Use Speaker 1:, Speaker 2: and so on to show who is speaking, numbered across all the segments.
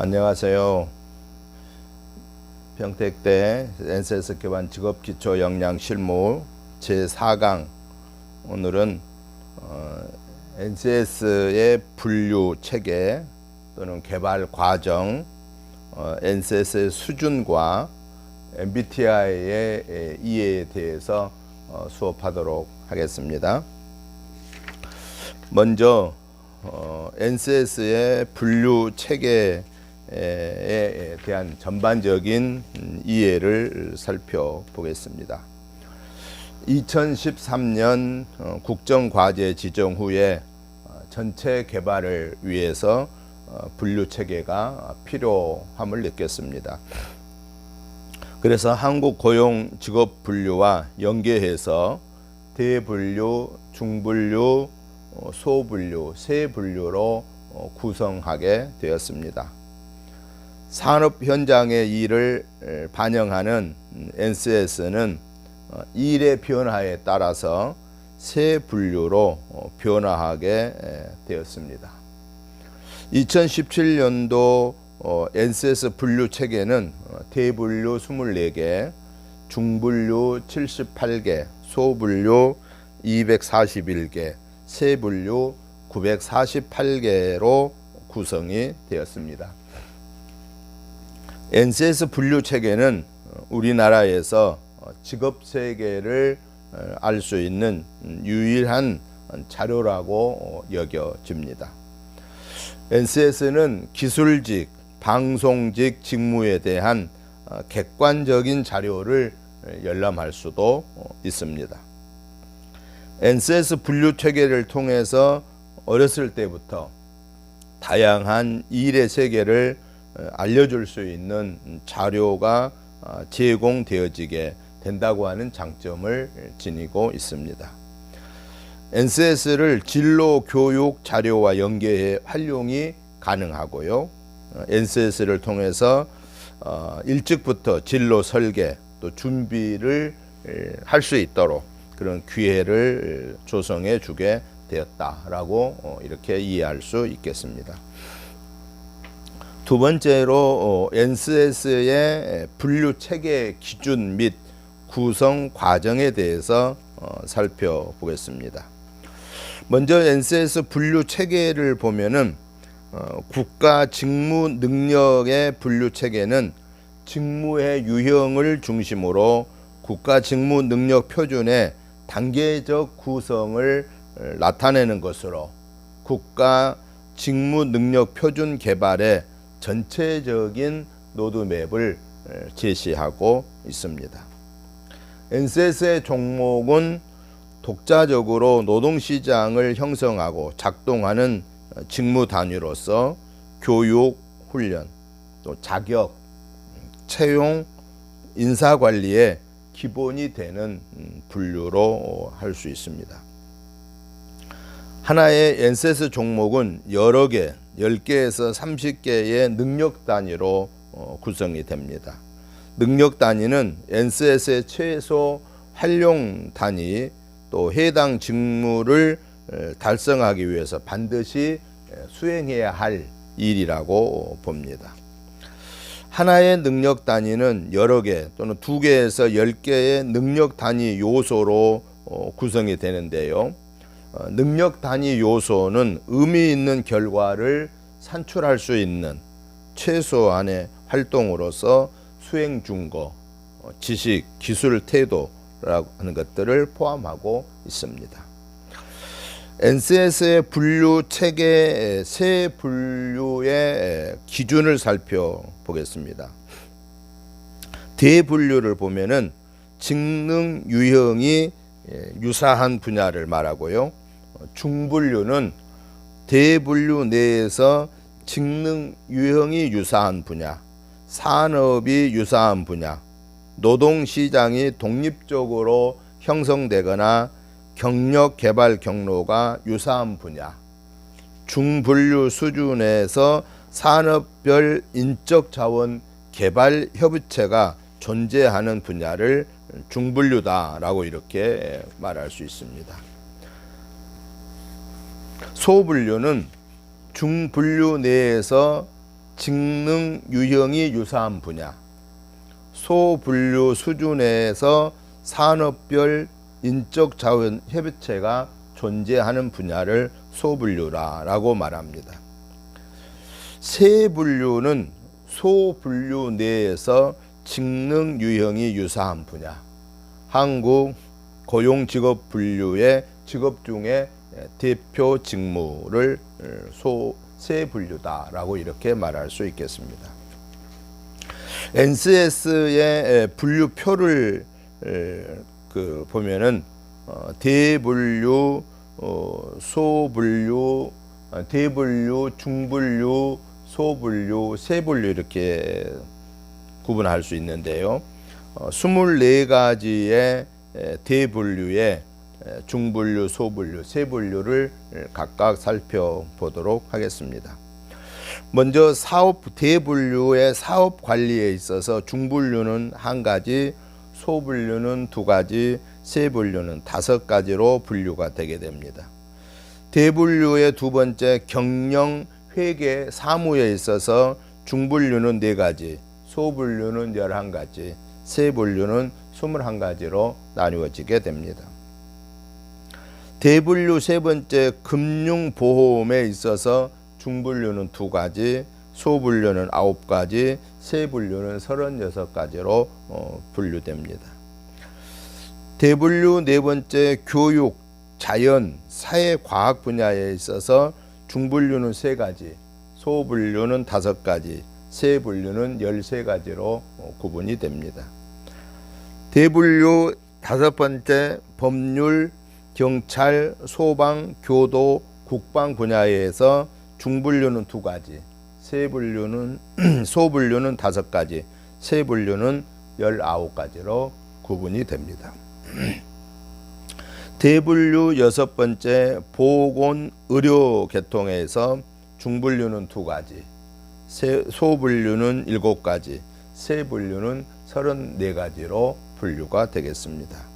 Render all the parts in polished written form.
Speaker 1: 안녕하세요. 평택대 NCS 기반 직업기초 역량 실무 제4강. 오늘은 NCS의 분류 체계 또는 개발 과정, NCS의 수준과 MBTI의 이해에 대해서 수업하도록 하겠습니다. 먼저 NCS의 분류 체계에 대한 전반적인 이해를 살펴보겠습니다. 2013년 국정과제 지정 후에 전체 개발을 위해서 분류 체계가 필요함을 느꼈습니다. 그래서 한국고용직업분류와 연계해서 대분류, 중분류, 소분류, 세 분류로 구성하게 되었습니다. 산업 현장의 일을 반영하는 NCS는 일의 변화에 따라서 세 분류로 변화하게 되었습니다. 2017년도 NCS 분류 체계는 대분류 24개, 중분류 78개, 소분류 241개, 세분류 948개로 구성이 되었습니다. NCS 분류 체계는 우리나라에서 직업 세계를 알 수 있는 유일한 자료라고 여겨집니다. NCS는 기술직, 방송직 직무에 대한 객관적인 자료를 열람할 수도 있습니다. NCS 분류 체계를 통해서 어렸을 때부터 다양한 일의 세계를 알려줄 수 있는 자료가 제공되어지게 된다고 하는 장점을 지니고 있습니다. NCS를 진로 교육 자료와 연계해 활용이 가능하고요. NCS를 통해서 일찍부터 진로 설계 또 준비를 할 수 있도록 그런 기회를 조성해 주게 되었다라고 이렇게 이해할 수 있겠습니다. 두 번째로 NCS의 분류 체계 기준 및 구성 과정에 대해서 살펴보겠습니다. 먼저 NCS 분류 체계를 보면은 국가 직무 능력의 분류 체계는 직무의 유형을 중심으로 국가 직무 능력 표준의 단계적 구성을 나타내는 것으로 국가 직무 능력 표준 개발의 전체적인 로드맵을 제시하고 있습니다. NCS의 종목은 독자적으로 노동시장을 형성하고 작동하는 직무 단위로서 교육, 훈련, 또 자격, 채용, 인사관리의 기본이 되는 분류로 할 수 있습니다. 하나의 NCS 종목은 여러 개, 10개에서 30개의 능력 단위로 구성이 됩니다. 능력 단위는 NCS의 최소 활용 단위, 또 해당 직무를 달성하기 위해서 반드시 수행해야 할 일이라고 봅니다. 하나의 능력 단위는 여러 개 또는 2개에서 10개의 능력 단위 요소로 구성이 되는데요. 능력 단위 요소는 의미 있는 결과를 산출할 수 있는 최소한의 활동으로서 수행 준거, 지식, 기술, 태도라고 하는 것들을 포함하고 있습니다. NCS의 분류 체계 세 분류의 기준을 살펴보겠습니다. 대분류를 보면은 직능 유형이 유사한 분야를 말하고요. 중분류는 대분류 내에서 직능 유형이 유사한 분야, 산업이 유사한 분야, 노동시장이 독립적으로 형성되거나 경력 개발 경로가 유사한 분야, 중분류 수준에서 산업별 인적 자원 개발 협의체가 존재하는 분야를 중분류다라고 이렇게 말할 수 있습니다. 소분류는 중분류 내에서 직능 유형이 유사한 분야, 소분류 수준에서 산업별 인적 자원 협의체가 존재하는 분야를 소분류라고 말합니다. 세분류는 소분류 내에서 직능 유형이 유사한 분야, 한국 고용직업분류의 직업 중에 대표 직무를 세분류다라고 이렇게 말할 수 있겠습니다. NCS의 분류표를 보면은 대분류, 소분류, 대분류, 중분류, 소분류, 세분류 이렇게 구분할 수 있는데요. 24가지의 대분류에 중분류, 소분류, 세분류를 각각 살펴보도록 하겠습니다. 먼저 대분류의 사업 관리에 있어서 중분류는 1가지, 소분류는 2가지, 세분류는 5가지로 분류가 되게 됩니다. 대분류의 2번째 경영, 회계, 사무에 있어서 중분류는 4가지, 소분류는 11가지, 세분류는 21가지로 나누어지게 됩니다. 대분류 3번째 금융보험에 있어서 중분류는 2가지, 소분류는 9가지, 세분류는 36가지로 분류됩니다. 대분류 4번째 교육, 자연, 사회과학 분야에 있어서 중분류는 3가지, 소분류는 5가지, 세분류는 13가지로 구분이 됩니다. 대분류 5번째 법률, 경찰, 소방, 교도, 국방 분야에서 중분류는 2가지, 소분류는 5가지, 세분류는 19가지로 구분이 됩니다. 대분류 6번째 보건, 의료 계통에서 중분류는 2가지, 소분류는 7가지, 세분류는 34가지로 분류가 되겠습니다.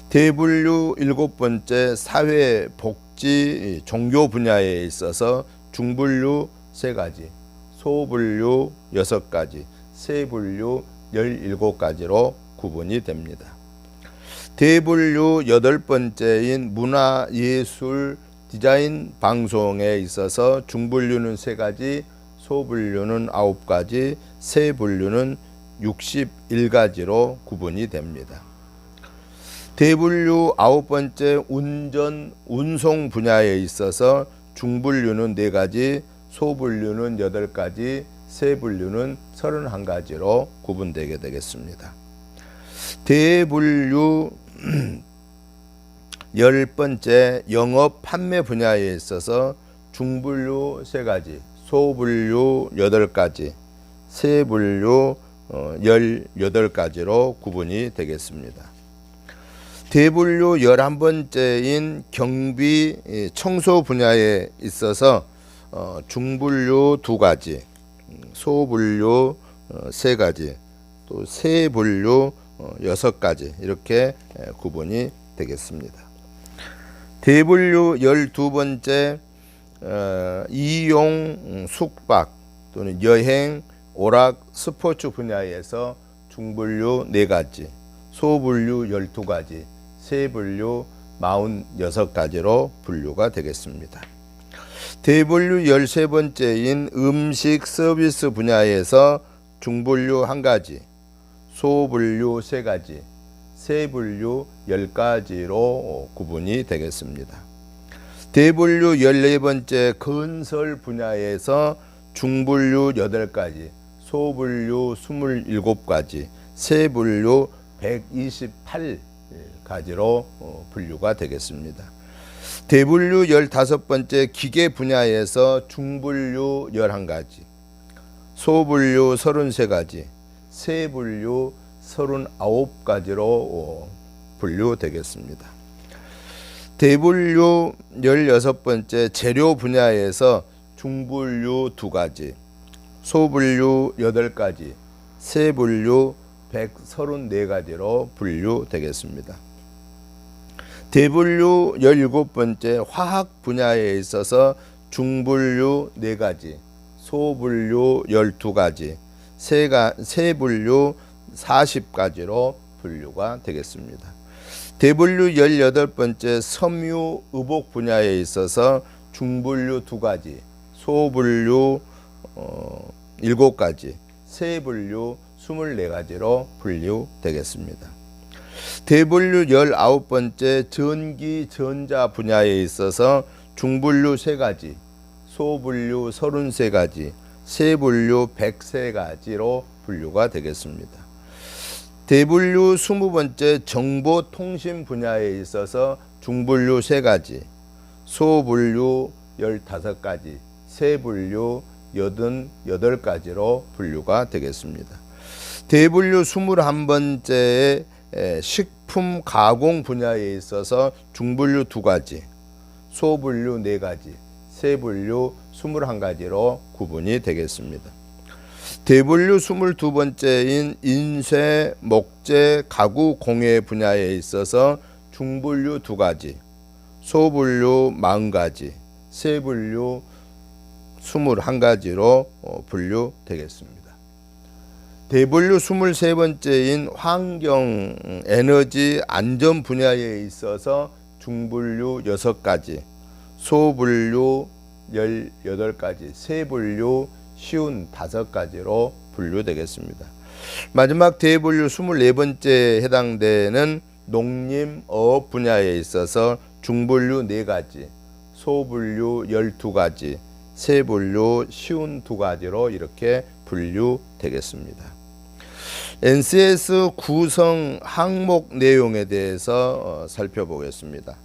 Speaker 1: 대분류 7번째 사회, 복지, 종교 분야에 있어서 중분류 3가지, 소분류 6가지, 세분류 17가지로 구분이 됩니다. 대분류 8번째인 문화, 예술, 디자인, 방송에 있어서 중분류는 3가지, 소분류는 9가지, 세분류는 61가지로 구분이 됩니다. 대분류 9번째 운전, 운송 분야에 있어서 중분류는 4가지, 소분류는 8가지, 세분류는 31가지로 구분되게 되겠습니다. 대분류 10번째 영업 판매 분야에 있어서 중분류 3가지, 소분류 8가지, 세분류 18가지로 구분이 되겠습니다. 대분류 11번째인 경비, 청소 분야에 있어서 중분류 2가지, 소분류 3가지, 또 세분류 6가지 이렇게 구분이 되겠습니다. 대분류 12번째 이용, 숙박 또는 여행, 오락, 스포츠 분야에서 중분류 4가지, 소분류 12가지, 세분류 46가지로 분류가 되겠습니다. 대분류 13번째인 음식 서비스 분야에서 중분류 1가지, 소분류 3가지, 세분류 10가지로 구분이 되겠습니다. 대분류 14번째 건설 분야에서 중분류 8가지, 소분류 27가지, 세분류 128가지로 분류가 되겠습니다. 대분류 15번째 기계 분야에서 중분류 11가지, 소분류 33가지, 세분류 39가지로 분류되겠습니다. 대분류 16번째 재료 분야에서 중분류 2가지, 소분류 8가지, 세분류 134가지로 분류되겠습니다. 대분류 17번째 화학 분야에 있어서 중분류 4가지, 소분류 12가지, 세분류 40가지로 분류가 되겠습니다. 대분류 18번째 섬유 의복 분야에 있어서 중분류 2가지, 소분류 7가지, 세분류 24가지로 분류되겠습니다. 대분류 19번째 전기 전자 분야에 있어서 중분류 3가지, 소분류 33가지, 세분류 103가지로 분류가 되겠습니다. 대분류 20번째 정보통신 분야에 있어서 중분류 3가지, 소분류 15가지, 세분류 88가지로 분류가 되겠습니다. 대분류 21번째의 식품 가공 분야에 있어서 중분류 2가지, 소분류 4가지, 세분류 21가지로 구분이 되겠습니다. 대분류 22번째인 인쇄, 목재, 가구 공예 분야에 있어서 중분류 2가지, 소분류 40가지, 세분류 21가지로 분류되겠습니다. 대분류 23번째인 환경, 에너지, 안전 분야에 있어서 중분류 6가지, 소분류 18가지, 세분류 55가지로 분류되겠습니다. 마지막 대분류 24번째에 해당되는 농림어업 분야에 있어서 중분류 4가지, 소분류 12가지, 세분류 52가지로 이렇게 분류되겠습니다. NCS 구성 항목 내용에 대해서 살펴보겠습니다.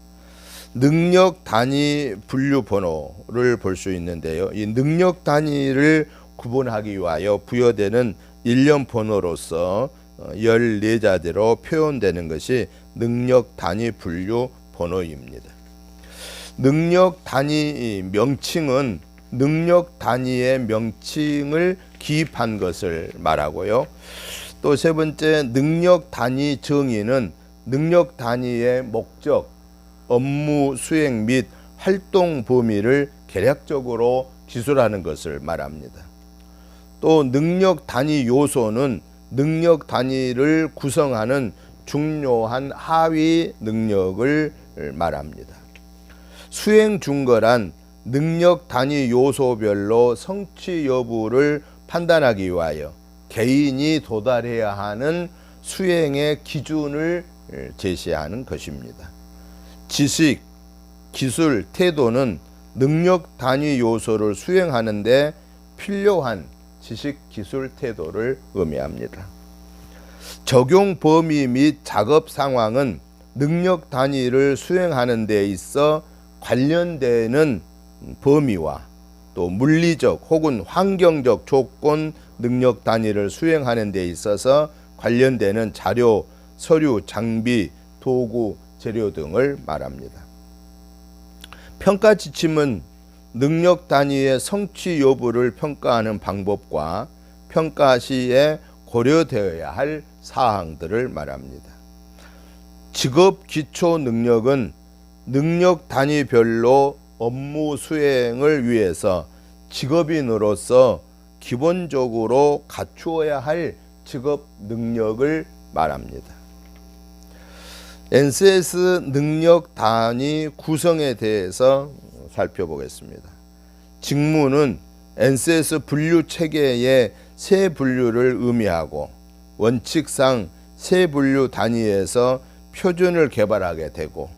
Speaker 1: 능력 단위 분류 번호를 볼 수 있는데요. 이 능력 단위를 구분하기 위하여 부여되는 일련 번호로서 14자대로 표현되는 것이 능력 단위 분류 번호입니다. 능력 단위 명칭은 능력 단위의 명칭을 기입한 것을 말하고요. 또 세 번째, 능력 단위 정의는 능력 단위의 목적, 업무 수행 및 활동 범위를 개략적으로 기술하는 것을 말합니다. 또 능력 단위 요소는 능력 단위를 구성하는 중요한 하위 능력을 말합니다. 수행 준거란 능력 단위 요소별로 성취 여부를 판단하기 위하여 개인이 도달해야 하는 수행의 기준을 제시하는 것입니다. 지식, 기술, 태도는 능력 단위 요소를 수행하는 데 필요한 지식, 기술, 태도를 의미합니다. 적용 범위 및 작업 상황은 능력 단위를 수행하는 데 있어 관련되는 범위와 또 물리적 혹은 환경적 조건 능력 단위를 수행하는 데 있어서 관련되는 자료, 서류, 장비, 도구, 재료 등을 말합니다. 평가 지침은 능력 단위의 성취 여부를 평가하는 방법과 평가 시에 고려되어야 할 사항들을 말합니다. 직업 기초 능력은 능력 단위별로 업무 수행을 위해서 직업인으로서 기본적으로 갖추어야 할 직업 능력을 말합니다. NCS 능력 단위 구성에 대해서 살펴보겠습니다. 직무는 NCS 분류 체계의 세 분류를 의미하고 원칙상 세 분류 단위에서 표준을 개발하게 되고,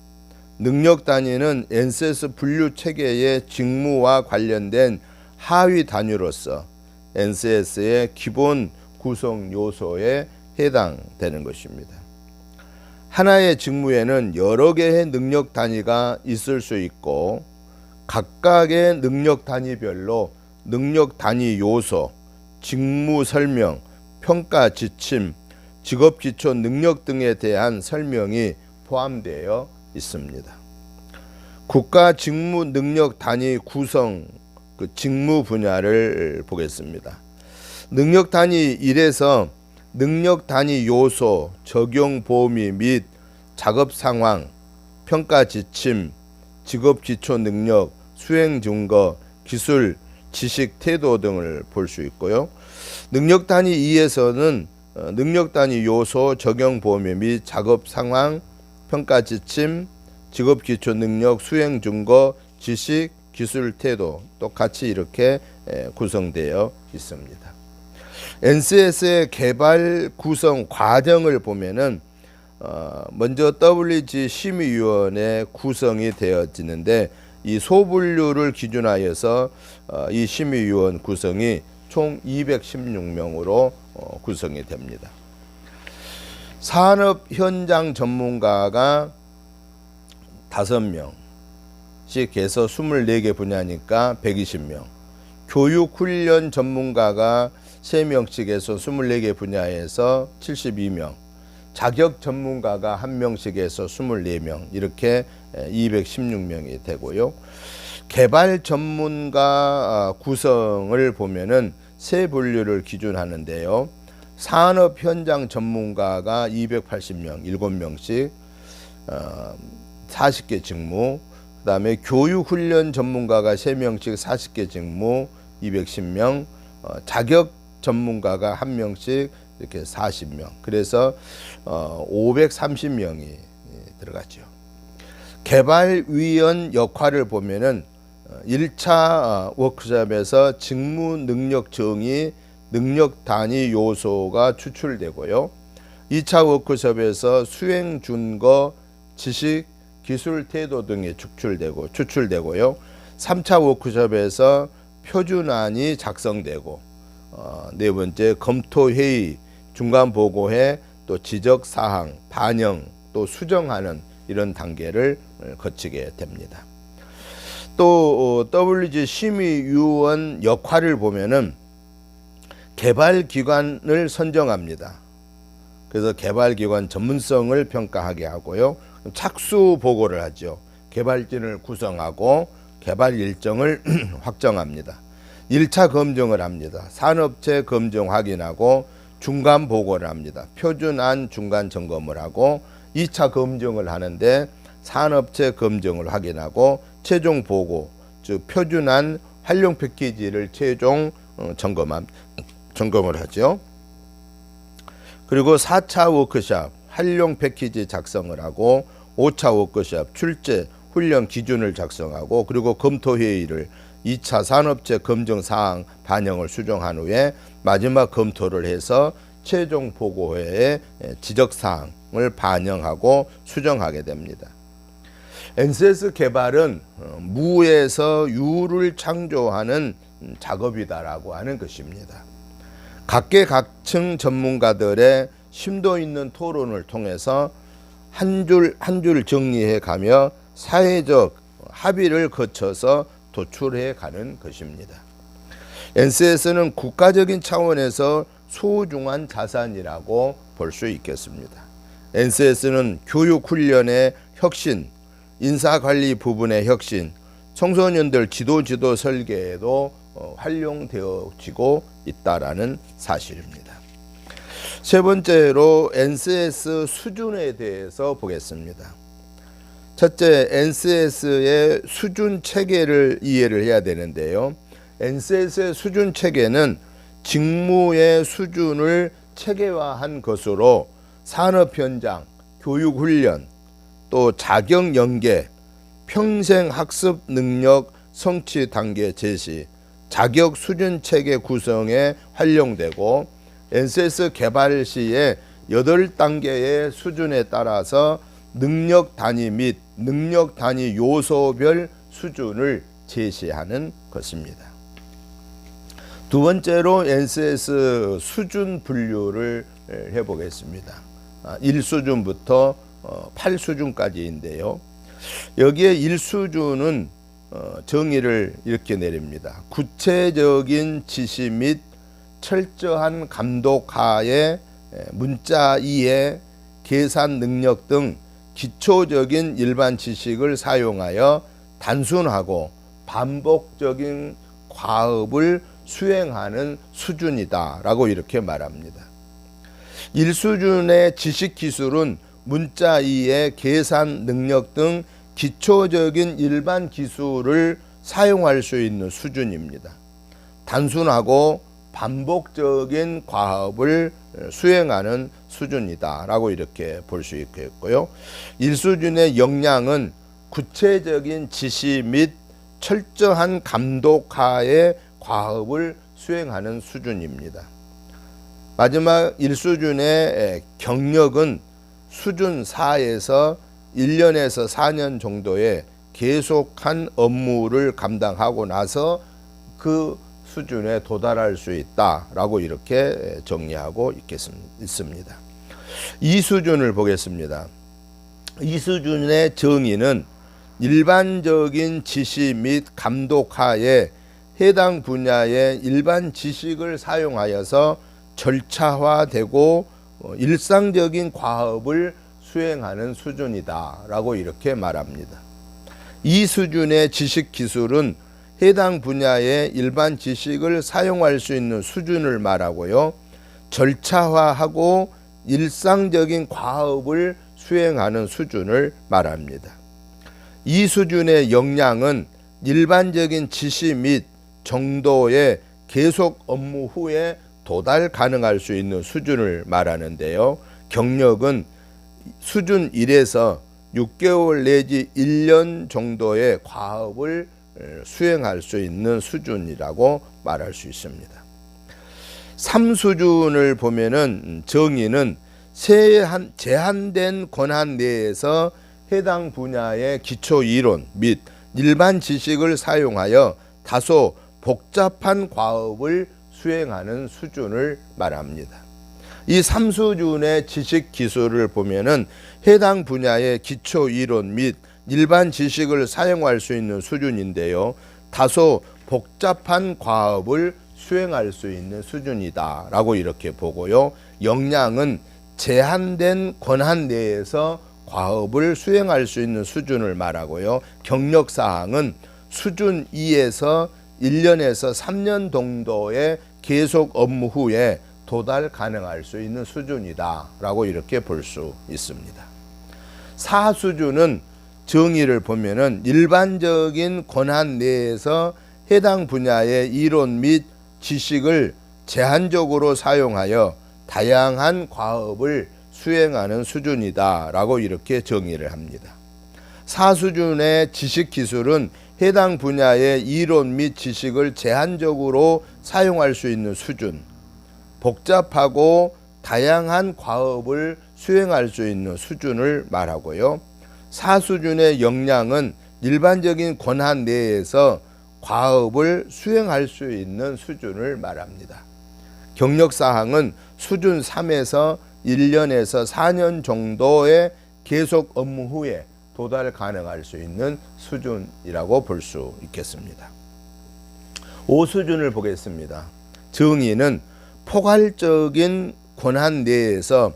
Speaker 1: 능력 단위는 NCS 분류 체계의 직무와 관련된 하위 단위로서 NCS의 기본 구성 요소에 해당되는 것입니다. 하나의 직무에는 여러 개의 능력 단위가 있을 수 있고, 각각의 능력 단위별로 능력 단위 요소, 직무 설명, 평가 지침, 직업 기초 능력 등에 대한 설명이 포함되어 있습니다. 국가 직무 능력 단위 구성 직무 분야를 보겠습니다. 능력 단위 1에서 능력 단위 요소, 적용 범위 및 작업 상황, 평가 지침, 직업 기초 능력, 수행 증거, 기술, 지식, 태도 등을 볼 수 있고요. 능력 단위 2에서는 능력 단위 요소, 적용 범위 및 작업 상황, 평가 지침, 직업 기초 능력, 수행 증거, 지식, 기술, 태도 또 같이 이렇게 구성되어 있습니다. NCS의 개발 구성 과정을 보면은 먼저 WG 심의위원회 구성이 되어지는데 이 소분류를 기준하여서 이 심의위원 구성이 총 216명으로 구성이 됩니다. 산업 현장 전문가가 5명씩 해서 24개 분야니까 120명, 교육훈련 전문가가 3명씩 해서 24개 분야에서 72명, 자격 전문가가 1명씩 해서 24명, 이렇게 216명이 되고요. 개발 전문가 구성을 보면은 세 분류를 기준하는데요. 산업 현장 전문가가 280명, 7명씩 40개 직무, 그 다음에 교육훈련 전문가가 3명씩 40개 직무 210명, 자격 전문가가 1명씩 이렇게 40명, 그래서 530명이 들어갔죠. 개발위원 역할을 보면은 1차 워크숍에서 직무 능력 정의, 능력 단위 요소가 추출되고요. 2차 워크숍에서 수행 준거, 지식, 기술, 태도 등이 추출되고요. 3차 워크숍에서 표준안이 작성되고, 네 번째 검토회의, 중간보고회, 또 지적사항, 반영, 또 수정하는 이런 단계를 거치게 됩니다. 또 WG 심의위원 역할을 보면은 개발기관을 선정합니다. 그래서 개발기관 전문성을 평가하게 하고요. 착수 보고를 하죠. 개발진을 구성하고 개발 일정을 확정합니다. 1차 검증을 합니다. 산업체 검증 확인하고 중간 보고를 합니다. 표준안 중간 점검을 하고 2차 검증을 하는데 산업체 검증을 확인하고 최종 보고, 즉 표준안 활용 패키지를 최종 점검을 하죠. 그리고 4차 워크숍 활용 패키지 작성을 하고 5차 워크숍 출제 훈련 기준을 작성하고, 그리고 검토회의를 2차 산업체 검증 사항 반영을 수정한 후에 마지막 검토를 해서 최종 보고회에 지적 사항을 반영하고 수정하게 됩니다. NCS 개발은 무에서 유를 창조하는 작업이다라고 하는 것입니다. 각계각층 전문가들의 심도 있는 토론을 통해서 한 줄 한 줄 정리해 가며 사회적 합의를 거쳐서 도출해 가는 것입니다. NCS는 국가적인 차원에서 소중한 자산이라고 볼 수 있겠습니다. NCS는 교육훈련의 혁신, 인사관리 부분의 혁신, 청소년들 지도 설계에도 활용되어지고 있다라는 사실입니다. 세 번째로 NCS 수준에 대해서 보겠습니다. 첫째, NCS의 수준 체계를 이해를 해야 되는데요. NCS의 수준 체계는 직무의 수준을 체계화한 것으로 산업 현장, 교육 훈련, 또 자격 연계, 평생 학습 능력 성취 단계 제시, 자격 수준 체계 구성에 활용되고, NCS 개발 시에 8단계의 수준에 따라서 능력 단위 및 능력 단위 요소별 수준을 제시하는 것입니다. 두 번째로 NCS 수준 분류를 해보겠습니다. 1수준부터 8수준까지인데요. 여기에 1수준은 정의를 이렇게 내립니다. 구체적인 지시 및 철저한 감독 하에 문자 이해, 계산 능력 등 기초적인 일반 지식을 사용하여 단순하고 반복적인 과업을 수행하는 수준이다 라고 이렇게 말합니다. 1수준의 지식 기술은 문자 이해, 계산 능력 등 기초적인 일반 기술을 사용할 수 있는 수준입니다. 단순하고 반복적인 과업을 수행하는 수준이다라고 이렇게 볼 수 있겠고요. 1수준의 역량은 구체적인 지시 및 철저한 감독하에 과업을 수행하는 수준입니다. 마지막 1수준의 경력은 수준 4에서 1년에서 4년 정도의 계속한 업무를 감당하고 나서 그 수준에 도달할 수 있다라고 이렇게 정리하고 있습니다. 2수준을 보겠습니다. 2수준의 정의는 일반적인 지시 및 감독하에 해당 분야의 일반 지식을 사용하여서 절차화되고 일상적인 과업을 수행하는 수준이다라고 이렇게 말합니다. 이 수준의 지식 기술은 해당 분야의 일반 지식을 사용할 수 있는 수준을 말하고요. 절차화하고 일상적인 과업을 수행하는 수준을 말합니다. 이 수준의 역량은 일반적인 지시 및 정도의 계속 업무 후에 도달 가능할 수 있는 수준을 말하는데요. 경력은 수준 1에서 6개월 내지 1년 정도의 과업을 수행할 수 있는 수준이라고 말할 수 있습니다. 3수준을 보면은 정의는 제한된 권한 내에서 해당 분야의 기초 이론 및 일반 지식을 사용하여 다소 복잡한 과업을 수행하는 수준을 말합니다. 이 3수준의 지식 기술을 보면은 해당 분야의 기초 이론 및 일반 지식을 사용할 수 있는 수준인데요. 다소 복잡한 과업을 수행할 수 있는 수준이다라고 이렇게 보고요. 역량은 제한된 권한 내에서 과업을 수행할 수 있는 수준을 말하고요. 경력 사항은 수준 2에서 1년에서 3년 정도의 계속 업무 후에 도달 가능할 수 있는 수준이다라고 이렇게 볼 수 있습니다. 4수준은 정의를 보면은 일반적인 권한 내에서 해당 분야의 이론 및 지식을 제한적으로 사용하여 다양한 과업을 수행하는 수준이다라고 이렇게 정의를 합니다. 4수준의 지식 기술은 해당 분야의 이론 및 지식을 제한적으로 사용할 수 있는 수준, 복잡하고 다양한 과업을 수행할 수 있는 수준을 말하고요. 4수준의 역량은 일반적인 권한 내에서 과업을 수행할 수 있는 수준을 말합니다. 경력 사항은 수준 3에서 1년에서 4년 정도의 계속 업무 후에 도달 가능할 수 있는 수준이라고 볼 수 있겠습니다. 5수준을 보겠습니다. 정의는 포괄적인 권한 내에서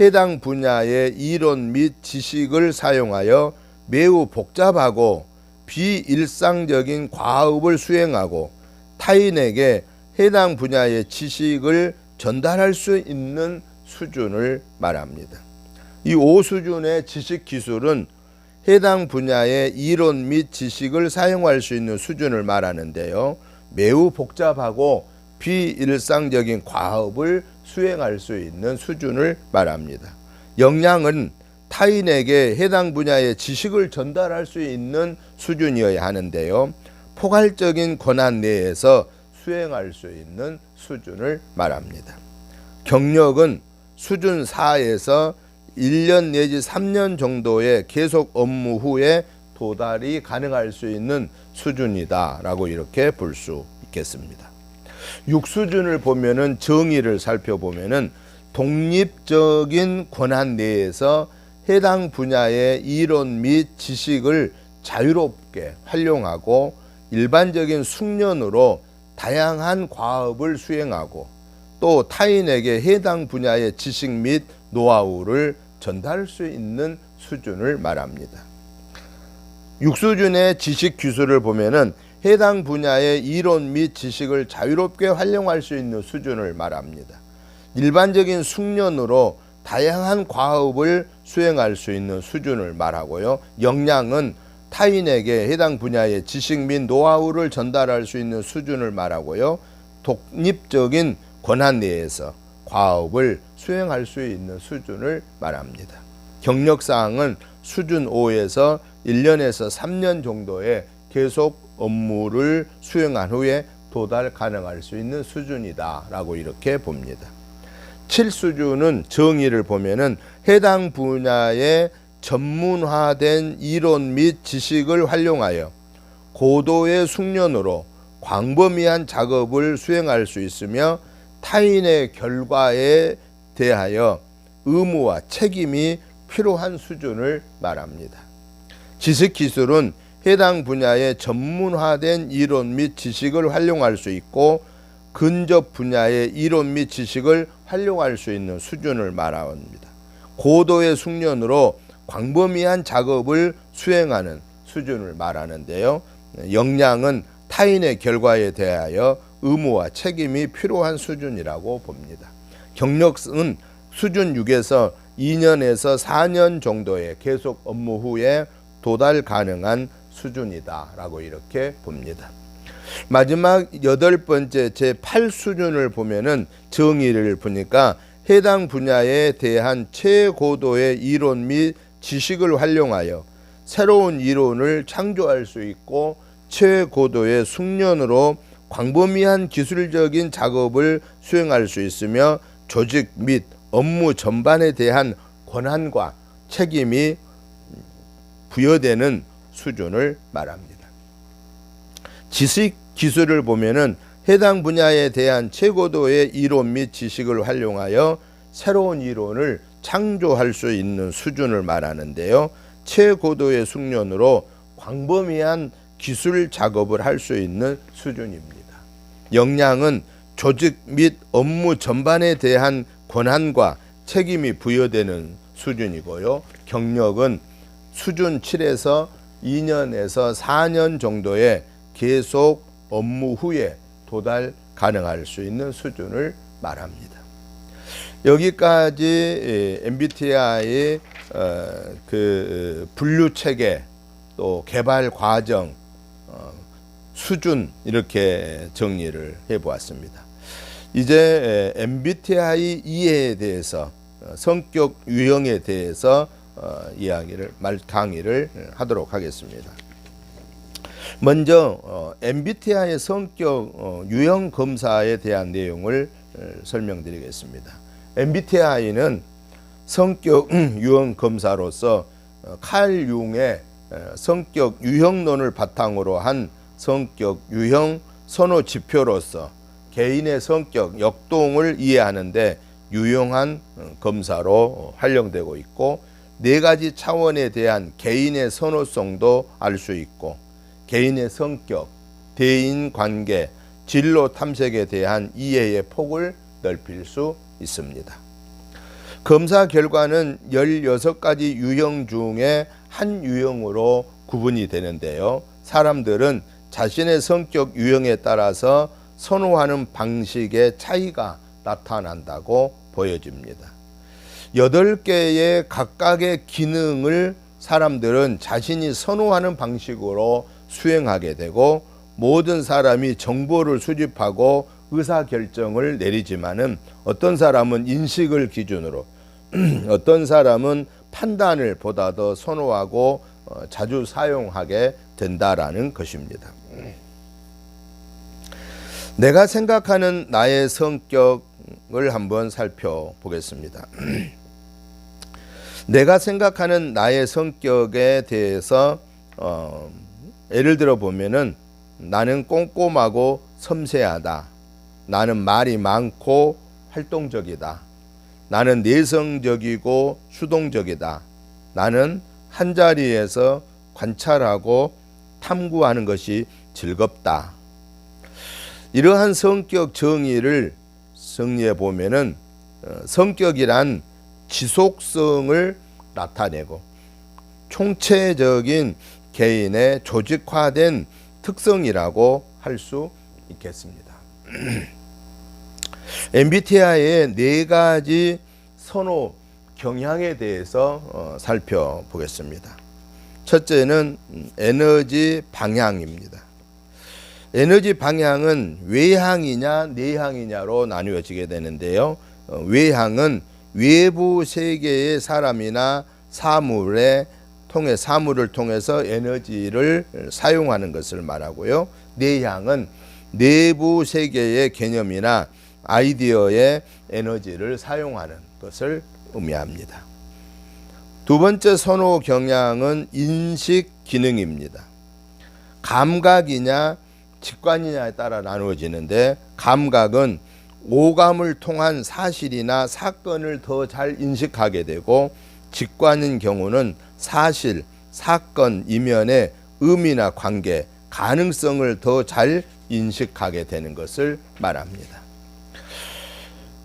Speaker 1: 해당 분야의 이론 및 지식을 사용하여 매우 복잡하고 비일상적인 과업을 수행하고 타인에게 해당 분야의 지식을 전달할 수 있는 수준을 말합니다. 이 5수준의 지식 기술은 해당 분야의 이론 및 지식을 사용할 수 있는 수준을 말하는데요. 매우 복잡하고 비일상적인 과업을 수행할 수 있는 수준을 말합니다. 역량은 타인에게 해당 분야의 지식을 전달할 수 있는 수준이어야 하는데요. 포괄적인 권한 내에서 수행할 수 있는 수준을 말합니다. 경력은 수준 4에서 1년 내지 3년 정도의 계속 업무 후에 도달이 가능할 수 있는 수준이다라고 이렇게 볼 수 있겠습니다. 6수준을 보면은 정의를 살펴보면은 독립적인 권한 내에서 해당 분야의 이론 및 지식을 자유롭게 활용하고 일반적인 숙련으로 다양한 과업을 수행하고 또 타인에게 해당 분야의 지식 및 노하우를 전달할 수 있는 수준을 말합니다. 6수준의 지식 기술을 보면은 해당 분야의 이론 및 지식을 자유롭게 활용할 수 있는 수준을 말합니다. 일반적인 숙련으로 다양한 과업을 수행할 수 있는 수준을 말하고요. 역량은 타인에게 해당 분야의 지식 및 노하우를 전달할 수 있는 수준을 말하고요. 독립적인 권한 내에서 과업을 수행할 수 있는 수준을 말합니다. 경력사항은 수준 5에서 1년에서 3년 정도의 계속 업무를 수행한 후에 도달 가능할 수 있는 수준이다 라고 이렇게 봅니다. 7수준은 정의를 보면은 해당 분야의 전문화된 이론 및 지식을 활용하여 고도의 숙련으로 광범위한 작업을 수행할 수 있으며 타인의 결과에 대하여 의무와 책임이 필요한 수준을 말합니다. 지식기술은 해당 분야의 전문화된 이론 및 지식을 활용할 수 있고 근접 분야의 이론 및 지식을 활용할 수 있는 수준을 말합니다. 고도의 숙련으로 광범위한 작업을 수행하는 수준을 말하는데요. 역량은 타인의 결과에 대하여 의무와 책임이 필요한 수준이라고 봅니다. 경력은 수준 6에서 2년에서 4년 정도의 계속 업무 후에 도달 가능한 수준이다라고 이렇게 봅니다. 마지막 8번째 제8수준을 보면은 정의를 보니까 해당 분야에 대한 최고도의 이론 및 지식을 활용하여 새로운 이론을 창조할 수 있고 최고도의 숙련으로 광범위한 기술적인 작업을 수행할 수 있으며 조직 및 업무 전반에 대한 권한과 책임이 부여되는 수준을 말합니다. 지식 기술을 보면은 해당 분야에 대한 최고도의 이론 및 지식을 활용하여 새로운 이론을 창조할 수 있는 수준을 말하는데요. 최고도의 숙련으로 광범위한 기술 작업을 할 수 있는 수준입니다. 역량은 조직 및 업무 전반에 대한 권한과 책임이 부여되는 수준이고요. 경력은 수준 7에서 2년에서 4년 정도의 계속 업무 후에 도달 가능할 수 있는 수준을 말합니다. 여기까지 MBTI의 그 분류 체계 또 개발 과정 수준 이렇게 정리를 해보았습니다. 이제 MBTI 이해에 대해서 성격 유형에 대해서 강의를 하도록 하겠습니다. 먼저 MBTI의 성격 유형 검사에 대한 내용을 설명드리겠습니다. MBTI는 성격 유형 검사로서 칼 융의 성격 유형론을 바탕으로 한 성격 유형 선호 지표로서 개인의 성격 역동을 이해하는데 유용한 검사로 활용되고 있고 4가지 차원에 대한 개인의 선호성도 알 수 있고 개인의 성격, 대인관계, 진로 탐색에 대한 이해의 폭을 넓힐 수 있습니다. 검사 결과는 16가지 유형 중에 한 유형으로 구분이 되는데요. 사람들은 자신의 성격 유형에 따라서 선호하는 방식의 차이가 나타난다고 보여집니다. 8개의 각각의 기능을 사람들은 자신이 선호하는 방식으로 수행하게 되고 모든 사람이 정보를 수집하고 의사결정을 내리지만은 어떤 사람은 인식을 기준으로 어떤 사람은 판단을 보다 더 선호하고 자주 사용하게 된다라는 것입니다. 내가 생각하는 나의 성격을 한번 살펴보겠습니다. 내가 생각하는 나의 성격에 대해서 예를 들어 보면은 나는 꼼꼼하고 섬세하다. 나는 말이 많고 활동적이다. 나는 내성적이고 수동적이다. 나는 한자리에서 관찰하고 탐구하는 것이 즐겁다. 이러한 성격 정의를 정리해 보면은 성격이란 지속성을 나타내고 총체적인 개인의 조직화된 특성이라고 할 수 있겠습니다. MBTI의 4가지 선호 경향에 대해서 살펴보겠습니다. 첫째는 에너지 방향입니다. 에너지 방향은 외향이냐 내향이냐로 나누어지게 되는데요. 외향은 외부 세계의 사람이나 사물을 통해서 에너지를 사용하는 것을 말하고요. 내향은 내부 세계의 개념이나 아이디어의 에너지를 사용하는 것을 의미합니다. 두 번째 선호 경향은 인식 기능입니다. 감각이냐 직관이냐에 따라 나누어지는데, 감각은 오감을 통한 사실이나 사건을 더 잘 인식하게 되고, 직관인 경우는 사실, 사건 이면의 의미나 관계, 가능성을 더 잘 인식하게 되는 것을 말합니다.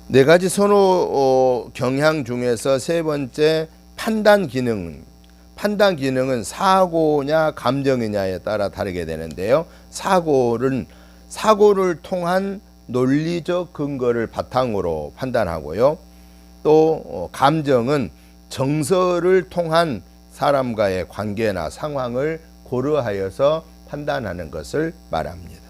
Speaker 1: 네 가지 선호 경향 중에서 세 번째 판단 기능. 판단 기능은 사고냐 감정이냐에 따라 다르게 되는데요. 사고를 통한 논리적 근거를 바탕으로 판단하고요. 또 감정은 정서를 통한 사람과의 관계나 상황을 고려하여서 판단하는 것을 말합니다.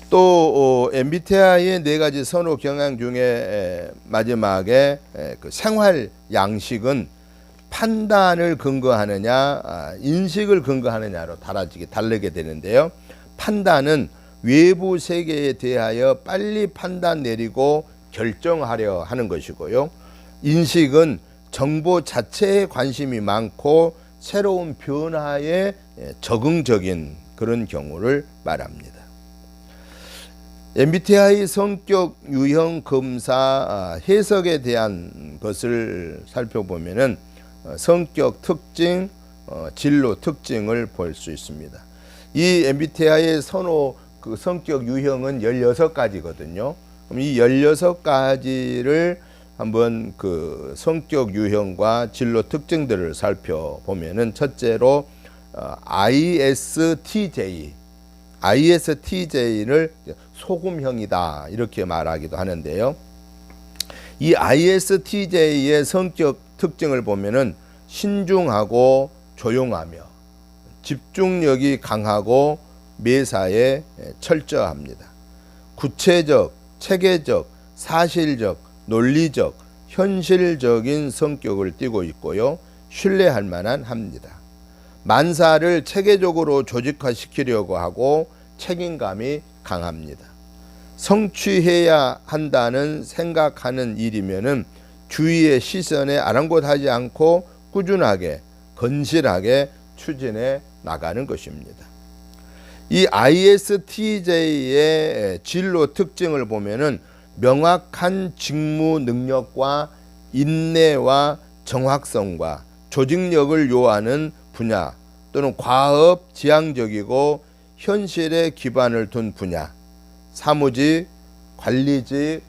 Speaker 1: 또 MBTI의 네 가지 선호 경향 중에 마지막에 그 생활 양식은 판단을 근거하느냐 인식을 근거하느냐로 다르게 되는데요. 판단은 외부 세계에 대하여 빨리 판단 내리고 결정하려 하는 것이고요. 인식은 정보 자체에 관심이 많고 새로운 변화에 적응적인 그런 경우를 말합니다. MBTI 성격 유형 검사 해석에 대한 것을 살펴보면은 성격 특징, 진로 특징을 볼 수 있습니다. 이 MBTI의 선호 성격 유형은 16가지거든요. 그럼 이 16가지를 한번 그 성격 유형과 진로 특징들을 살펴보면은, 첫째로 ISTJ를 소금형이다 이렇게 말하기도 하는데요. 이 ISTJ의 성격 특징을 보면은 신중하고 조용하며 집중력이 강하고 매사에 철저합니다. 구체적, 체계적, 사실적, 논리적, 현실적인 성격을 띠고 있고요. 신뢰할 만한 합니다. 만사를 체계적으로 조직화시키려고 하고 책임감이 강합니다. 성취해야 한다는 생각하는 일이면은 주위의 시선에 아랑곳하지 않고 꾸준하게 건실하게 추진해 나가는 것입니다. 이 ISTJ의 진로 특징을 보면은 명확한 직무 능력과 인내와 정확성과 조직력을 요하는 분야, 또는 과업 지향적이고 현실에 기반을 둔 분야, 사무직, 관리직,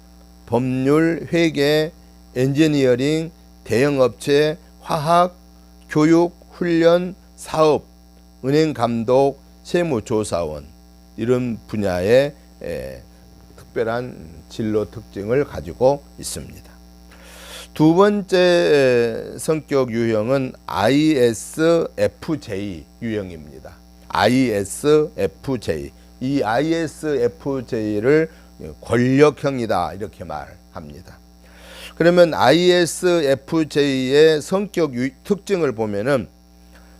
Speaker 1: 법률, 회계, 엔지니어링, 대형업체, 화학, 교육, 훈련, 사업, 은행 감독, 세무조사원, 이런 분야의 특별한 진로 특징을 가지고 있습니다. 두 번째 성격 유형은 ISFJ 유형입니다. ISFJ. 이 ISFJ를 권력형이다 이렇게 말합니다. 그러면 ISFJ의 성격 특징을 보면은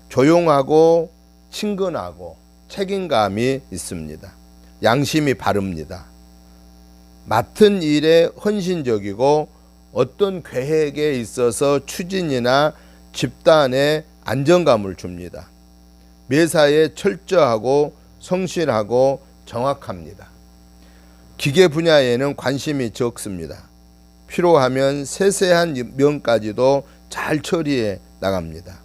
Speaker 1: 조용하고 친근하고 책임감이 있습니다. 양심이 바릅니다. 맡은 일에 헌신적이고 어떤 계획에 있어서 추진이나 집단에 안정감을 줍니다. 매사에 철저하고 성실하고 정확합니다. 기계 분야에는 관심이 적습니다. 필요하면 세세한 면까지도 잘 처리해 나갑니다.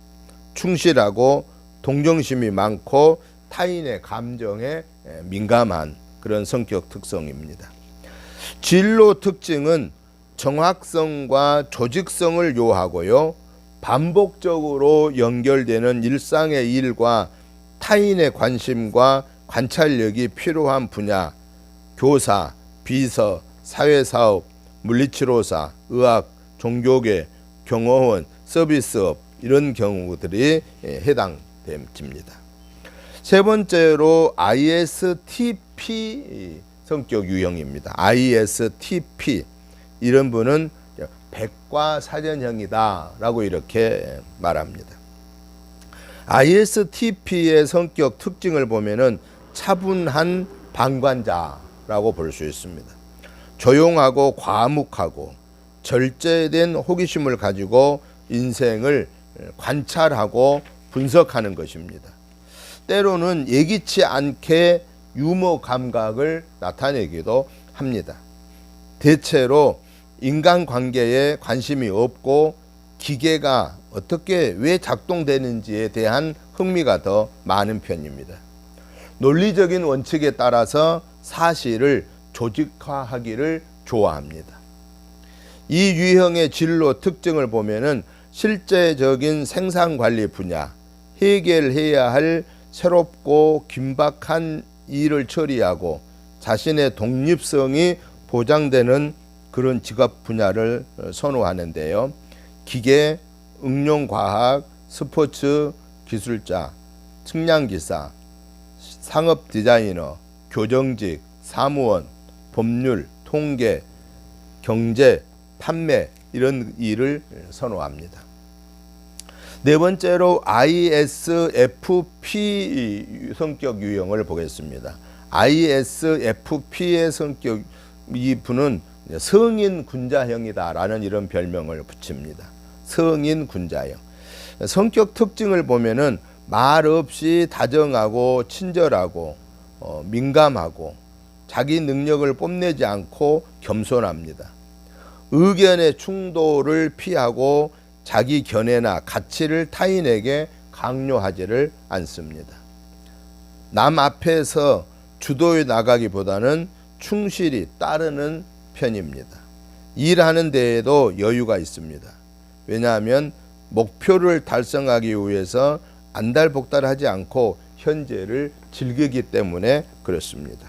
Speaker 1: 충실하고 동정심이 많고 타인의 감정에 민감한 그런 성격 특성입니다. 진로 특징은 정확성과 조직성을 요하고요. 반복적으로 연결되는 일상의 일과 타인의 관심과 관찰력이 필요한 분야, 교사, 비서, 사회사업, 물리치료사, 의학, 종교계, 경호원, 서비스업, 이런 경우들이 해당됩니다. 됩니다. 세 번째로 ISTP 성격 유형입니다. ISTP, 이런 분은 백과사전형이다 라고 이렇게 말합니다. ISTP의 성격 특징을 보면은 차분한 방관자라고 볼 수 있습니다. 조용하고 과묵하고 절제된 호기심을 가지고 인생을 관찰하고 분석하는 것입니다. 때로는 예기치 않게 유머 감각을 나타내기도 합니다. 대체로 인간관계에 관심이 없고 기계가 어떻게 왜 작동되는지에 대한 흥미가 더 많은 편입니다. 논리적인 원칙에 따라서 사실을 조직화하기를 좋아합니다. 이 유형의 진로 특징을 보면은 실제적인 생산관리 분야, 해결해야 할 새롭고 긴박한 일을 처리하고 자신의 독립성이 보장되는 그런 직업 분야를 선호하는데요. 기계, 응용과학, 스포츠 기술자, 측량기사, 상업 디자이너, 교정직, 사무원, 법률, 통계, 경제, 판매, 이런 일을 선호합니다. 네 번째로 ISFP 성격 유형을 보겠습니다. ISFP의 성격, 이 분은 성인 군자형이다라는 이런 별명을 붙입니다. 성인 군자형. 성격 특징을 보면은 말 없이 다정하고 친절하고 민감하고 자기 능력을 뽐내지 않고 겸손합니다. 의견의 충돌을 피하고 자기 견해나 가치를 타인에게 강요하지를 않습니다. 남 앞에서 주도해 나가기보다는 충실히 따르는 편입니다. 일하는 데에도 여유가 있습니다. 왜냐하면 목표를 달성하기 위해서 안달복달하지 않고 현재를 즐기기 때문에 그렇습니다.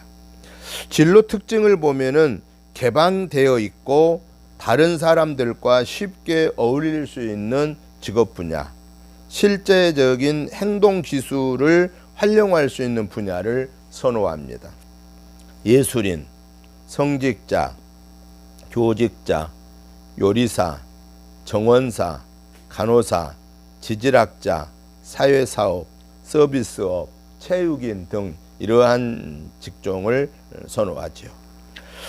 Speaker 1: 진로 특징을 보면은 개방되어 있고 다른 사람들과 쉽게 어울릴 수 있는 직업 분야, 실제적인 행동 기술을 활용할 수 있는 분야를 선호합니다. 예술인, 성직자, 교직자, 요리사, 정원사, 간호사, 지질학자, 사회사업, 서비스업, 체육인 등 이러한 직종을 선호하죠.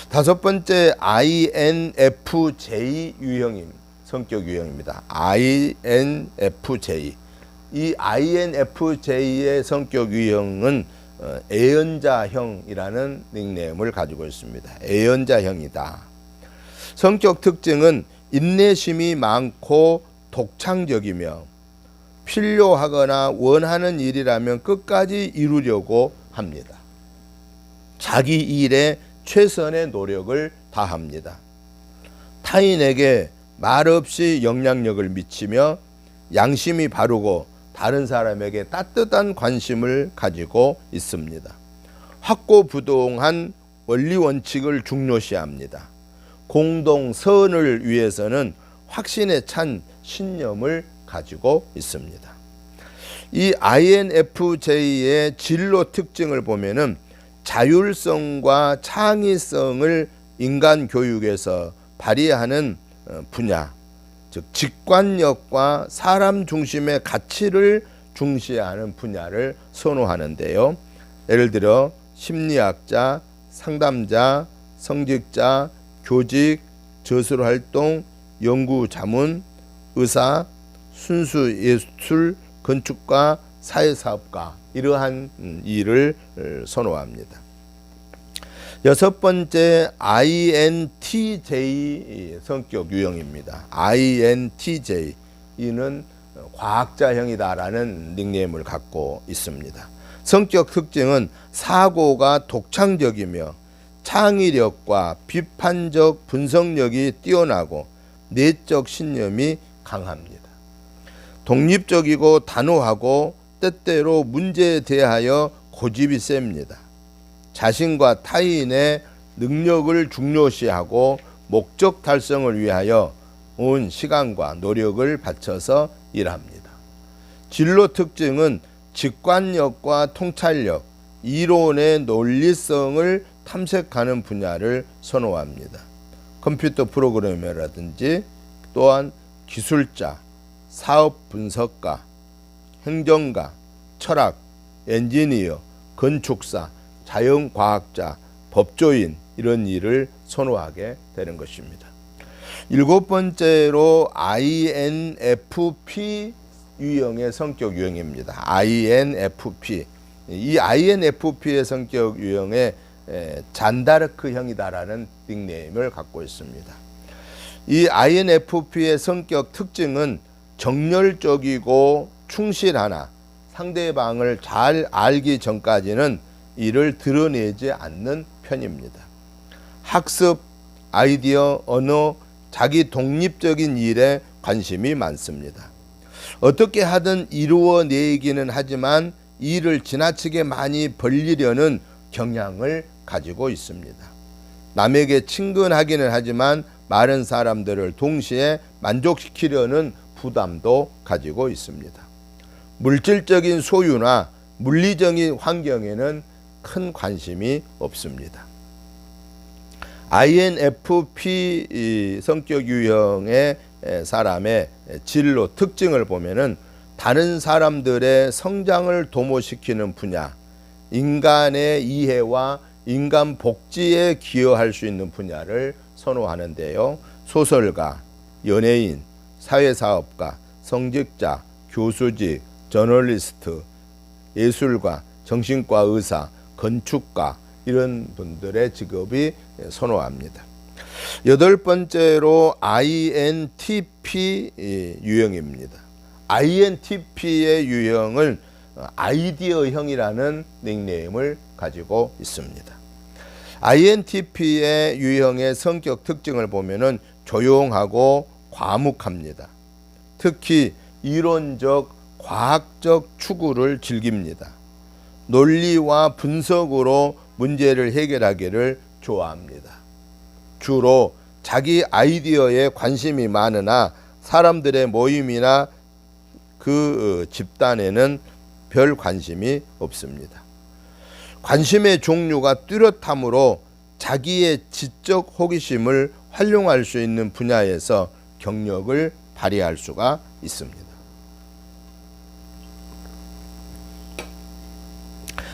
Speaker 1: 다섯 번째 INFJ 유형임 성격 유형입니다. INFJ. 이 INFJ의 성격 유형은 애연자형이라는 닉네임을 가지고 있습니다. 애연자형이다. 성격 특징은 인내심이 많고 독창적이며 필요하거나 원하는 일이라면 끝까지 이루려고 합니다. 자기 일에 최선의 노력을 다합니다. 타인에게 말없이 영향력을 미치며 양심이 바르고 다른 사람에게 따뜻한 관심을 가지고 있습니다. 확고부동한 원리 원칙을 중요시합니다. 공동선을 위해서는 확신에 찬 신념을 가지고 있습니다. 이 INFJ의 진로 특징을 보면은 자율성과 창의성을 인간 교육에서 발휘하는 분야, 즉 직관력과 사람 중심의 가치를 중시하는 분야를 선호하는데요. 예를 들어 심리학자, 상담자, 성직자, 교직, 저술활동, 연구자문, 의사, 순수예술, 건축가, 사회사업가, 이러한 일을 선호합니다. 여섯 번째 INTJ 성격 유형입니다. INTJ, 이는 과학자형이다라는 닉네임을 갖고 있습니다. 성격 특징은 사고가 독창적이며 창의력과 비판적 분석력이 뛰어나고 내적 신념이 강합니다. 독립적이고 단호하고 때때로 문제에 대하여 고집이 셉니다. 자신과 타인의 능력을 중요시하고 목적 달성을 위하여 온 시간과 노력을 바쳐서 일합니다. 진로 특징은 직관력과 통찰력, 이론의 논리성을 탐색하는 분야를 선호합니다. 컴퓨터 프로그래머라든지 또한 기술자, 사업 분석가, 행정가, 철학, 엔지니어, 건축사, 자연과학자, 법조인 이런 일을 선호하게 되는 것입니다. 7번째로 INFP 유형의 성격 유형입니다. INFP. 이 INFP의 성격 유형에 잔다르크형이다라는 닉네임을 갖고 있습니다. 이 INFP의 성격 특징은 정열적이고 충실하나 상대방을 잘 알기 전까지는 이를 드러내지 않는 편입니다. 학습, 아이디어, 언어, 자기 독립적인 일에 관심이 많습니다. 어떻게 하든 이루어내기는 하지만 일을 지나치게 많이 벌리려는 경향을 가지고 있습니다. 남에게 친근하기는 하지만 많은 사람들을 동시에 만족시키려는 부담도 가지고 있습니다. 물질적인 소유나 물리적인 환경에는 큰 관심이 없습니다. INFP 성격 유형의 사람의 진로 특징을 보면은 다른 사람들의 성장을 도모시키는 분야, 인간의 이해와 인간 복지에 기여할 수 있는 분야를 선호하는데요. 소설가, 연예인, 사회사업가, 성직자, 교수직, 저널리스트, 예술가, 정신과 의사, 건축가 이런 분들의 직업이 선호합니다. 8번째로 INTP 유형입니다. INTP의 유형은 아이디어형이라는 닉네임을 가지고 있습니다. INTP의 유형의 성격 특징을 보면은 조용하고 과묵합니다. 특히 이론적, 과학적 추구를 즐깁니다. 논리와 분석으로 문제를 해결하기를 좋아합니다. 주로 자기 아이디어에 관심이 많으나 사람들의 모임이나 그 집단에는 별 관심이 없습니다. 관심의 종류가 뚜렷하므로 자기의 지적 호기심을 활용할 수 있는 분야에서 경력을 발휘할 수가 있습니다.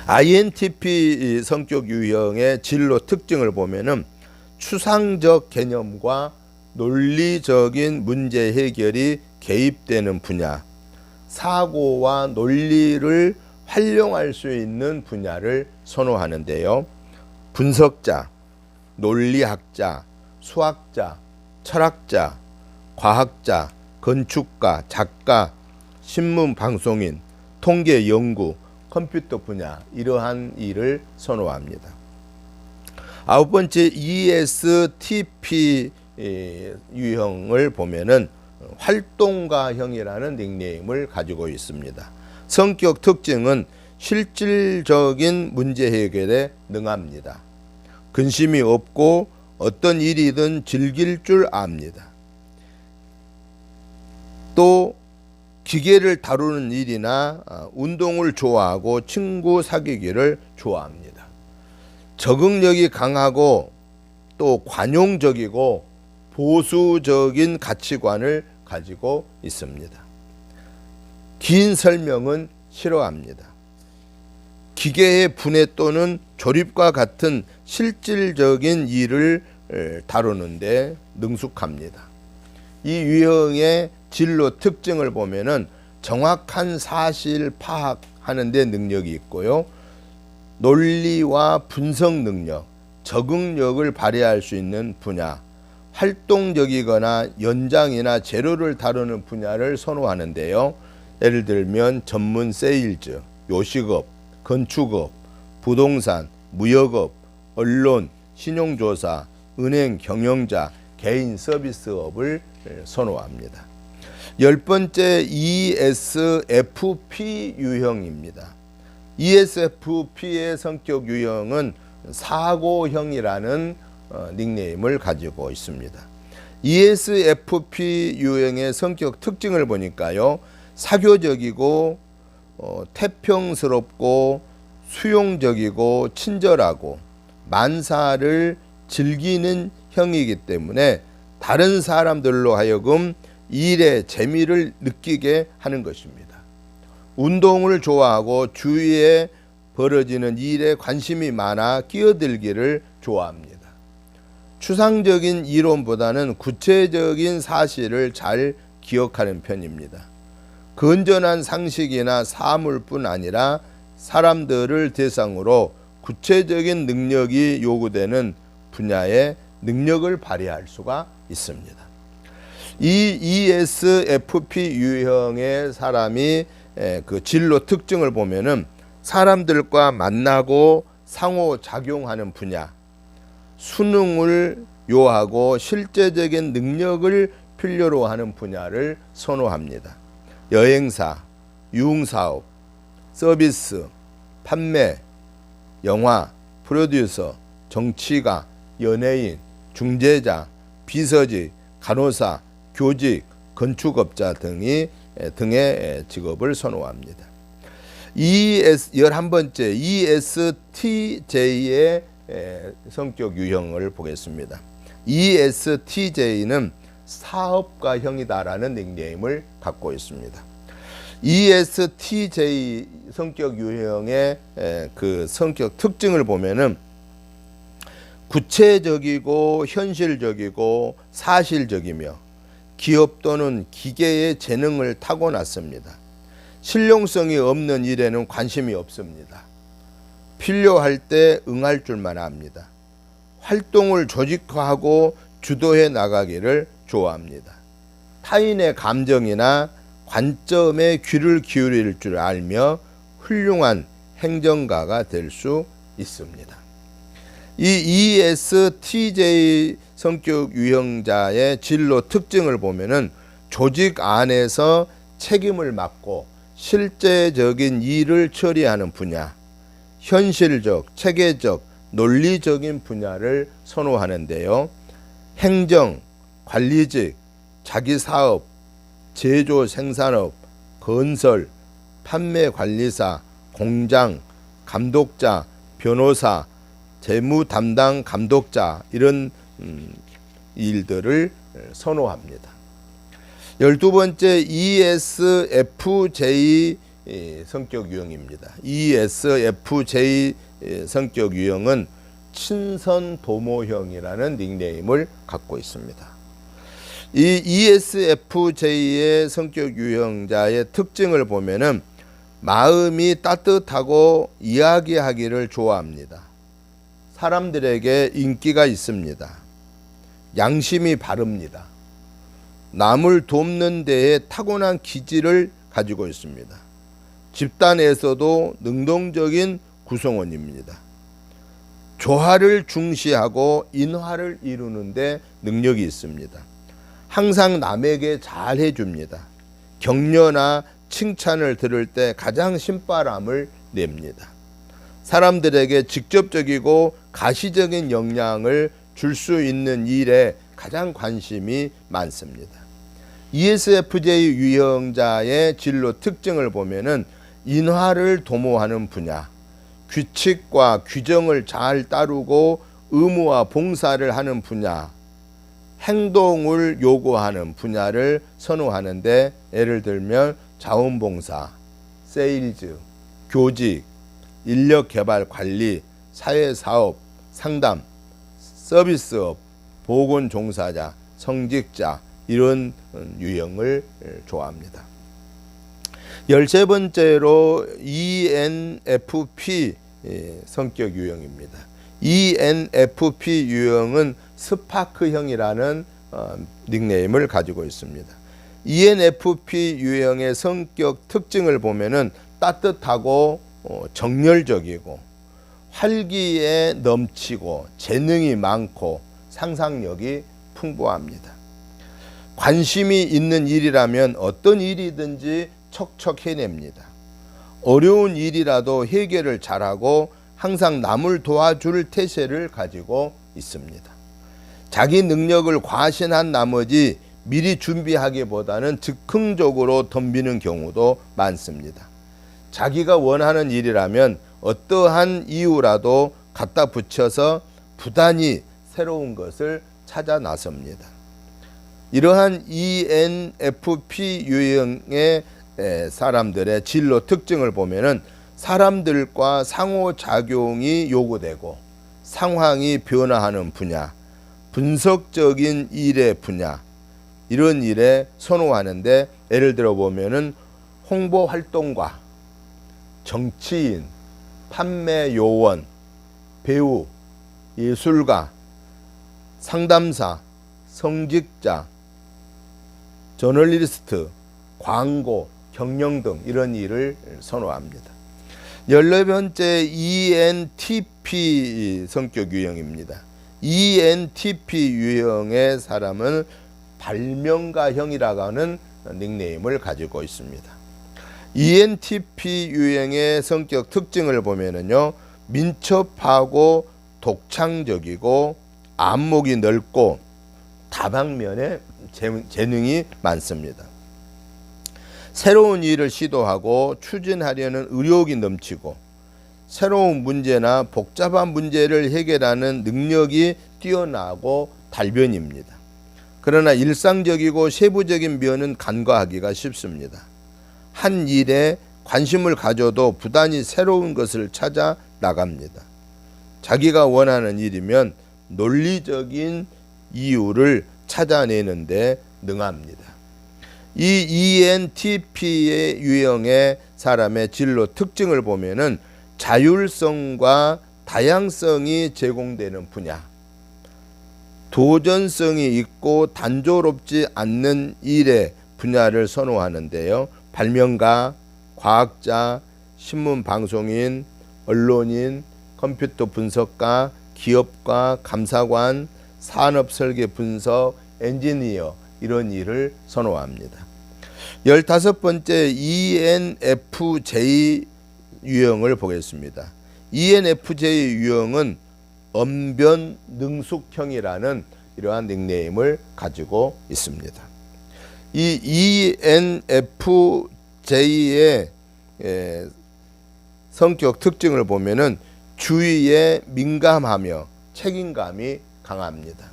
Speaker 1: INTP 성격 유형의 진로 특징을 보면은 추상적 개념과 논리적인 문제 해결이 개입되는 분야, 사고와 논리를 활용할 수 있는 분야를 선호하는데요. 분석자, 논리학자, 수학자, 철학자, 과학자, 건축가, 작가, 신문 방송인, 통계 연구, 컴퓨터 분야 이러한 일을 선호합니다. 9번째 ESTP 유형을 보면은 활동가형이라는 닉네임을 가지고 있습니다. 성격 특징은 실질적인 문제 해결에 능합니다. 근심이 없고 어떤 일이든 즐길 줄 압니다. 또 기계를 다루는 일이나 운동을 좋아하고 친구 사귀기를 좋아합니다. 적응력이 강하고 또 관용적이고 보수적인 가치관을 가지고 있습니다. 긴 설명은 싫어합니다. 기계의 분해 또는 조립과 같은 실질적인 일을 다루는데 능숙합니다. 이 유형의 진로 특징을 보면은 정확한 사실 파악하는 데 능력이 있고요. 논리와 분석 능력, 적응력을 발휘할 수 있는 분야, 활동적이거나 연장이나 재료를 다루는 분야를 선호하는데요. 예를 들면 전문 세일즈, 요식업, 건축업, 부동산, 무역업, 언론, 신용조사, 은행 경영자, 개인 서비스업을 선호합니다. 10번째 ESFP 유형입니다. ESFP의 성격 유형은 사고형이라는 닉네임을 가지고 있습니다. ESFP 유형의 성격 특징을 보니까요. 사교적이고 태평스럽고 수용적이고 친절하고 만사를 즐기는 형이기 때문에 다른 사람들로 하여금 일의 재미를 느끼게 하는 것입니다. 운동을 좋아하고 주위에 벌어지는 일에 관심이 많아 끼어들기를 좋아합니다. 추상적인 이론보다는 구체적인 사실을 잘 기억하는 편입니다. 건전한 상식이나 사물뿐 아니라 사람들을 대상으로 구체적인 능력이 요구되는 분야의 능력을 발휘할 수가 있습니다. 이 ESFP 유형의 사람이 그 진로 특징을 보면은 사람들과 만나고 상호작용하는 분야, 수능을 요하고 실제적인 능력을 필요로 하는 분야를 선호합니다. 여행사, 유흥사업, 서비스, 판매, 영화, 프로듀서, 정치가, 연예인, 중재자, 비서직, 간호사, 교직, 건축업자 등의 직업을 선호합니다. 11번째 ESTJ의 성격 유형을 보겠습니다. ESTJ는 사업가형이다라는 닉네임을 갖고 있습니다. ESTJ 성격 유형의 그 성격 특징을 보면은 구체적이고 현실적이고 사실적이며 기업 또는 기계의 재능을 타고났습니다. 실용성이 없는 일에는 관심이 없습니다. 필요할 때 응할 줄만 압니다. 활동을 조직화하고 주도해 나가기를 좋아합니다. 타인의 감정이나 관점에 귀를 기울일 줄 알며 훌륭한 행정가가 될 수 있습니다. 이 ESTJ 성격 유형자의 진로 특징을 보면은 조직 안에서 책임을 맡고 실제적인 일을 처리하는 분야, 현실적, 체계적, 논리적인 분야를 선호하는데요. 행정, 관리직, 자기사업, 제조 생산업, 건설, 판매관리사, 공장, 감독자, 변호사, 재무 담당 감독자 이런 일들을 선호합니다. 12번째 ESFJ 성격 유형입니다. ESFJ 성격 유형은 친선도모형이라는 닉네임을 갖고 있습니다. 이 ESFJ의 성격 유형자의 특징을 보면은 마음이 따뜻하고 이야기하기를 좋아합니다. 사람들에게 인기가 있습니다. 양심이 바릅니다. 남을 돕는 데에 타고난 기질을 가지고 있습니다. 집단에서도 능동적인 구성원입니다. 조화를 중시하고 인화를 이루는 데 능력이 있습니다. 항상 남에게 잘 해줍니다. 격려나 칭찬을 들을 때 가장 신바람을 냅니다. 사람들에게 직접적이고 가시적인 영향을 줄 수 있는 일에 가장 관심이 많습니다. ESFJ 유형자의 진로 특징을 보면은 인화를 도모하는 분야, 규칙과 규정을 잘 따르고 의무와 봉사를 하는 분야, 행동을 요구하는 분야를 선호하는데 예를 들면 자원봉사, 세일즈, 교직, 인력개발 관리, 사회사업, 상담, 서비스업, 보건종사자, 성직자 이런 유형을 좋아합니다. 13번째로 ENFP 성격 유형입니다. ENFP 유형은 스파크형이라는 닉네임을 가지고 있습니다. ENFP 유형의 성격 특징을 보면은 따뜻하고 정열적이고 활기에 넘치고 재능이 많고 상상력이 풍부합니다. 관심이 있는 일이라면 어떤 일이든지 척척 해냅니다. 어려운 일이라도 해결을 잘하고 항상 남을 도와줄 태세를 가지고 있습니다. 자기 능력을 과신한 나머지 미리 준비하기보다는 즉흥적으로 덤비는 경우도 많습니다. 자기가 원하는 일이라면 어떠한 이유라도 갖다 붙여서 부단히 새로운 것을 찾아 나섭니다. 이러한 ENFP 유형의 사람들의 진로 특징을 보면은 사람들과 상호작용이 요구되고 상황이 변화하는 분야, 분석적인 일의 분야, 이런 일에 선호하는데, 예를 들어 보면은 홍보 활동가, 정치인, 판매 요원, 배우, 예술가, 상담사, 성직자, 저널리스트, 광고, 경영 등 이런 일을 선호합니다. 14번째 ENTP 성격 유형입니다. ENTP 유형의 사람은 발명가형이라고 하는 닉네임을 가지고 있습니다. ENTP 유형의 성격 특징을 보면은요, 민첩하고 독창적이고 안목이 넓고 다방면에 재능이 많습니다. 새로운 일을 시도하고 추진하려는 의욕이 넘치고 새로운 문제나 복잡한 문제를 해결하는 능력이 뛰어나고 달변입니다. 그러나 일상적이고 세부적인 면은 간과하기가 쉽습니다. 한 일에 관심을 가져도 부단히 새로운 것을 찾아 나갑니다. 자기가 원하는 일이면 논리적인 이유를 찾아내는데 능합니다. 이 ENTP의 유형의 사람의 진로 특징을 보면은 자율성과 다양성이 제공되는 분야, 도전성이 있고 단조롭지 않는 일의 분야를 선호하는데요. 발명가, 과학자, 신문방송인, 언론인, 컴퓨터 분석가, 기업가, 감사관, 산업설계 분석, 엔지니어, 이런 일을 선호합니다. 15번째 ENFJ 유형을 보겠습니다. ENFJ 유형은 언변 능숙형이라는 이러한 닉네임을 가지고 있습니다. 이 ENFJ의 성격 특징을 보면은 주의에 민감하며 책임감이 강합니다.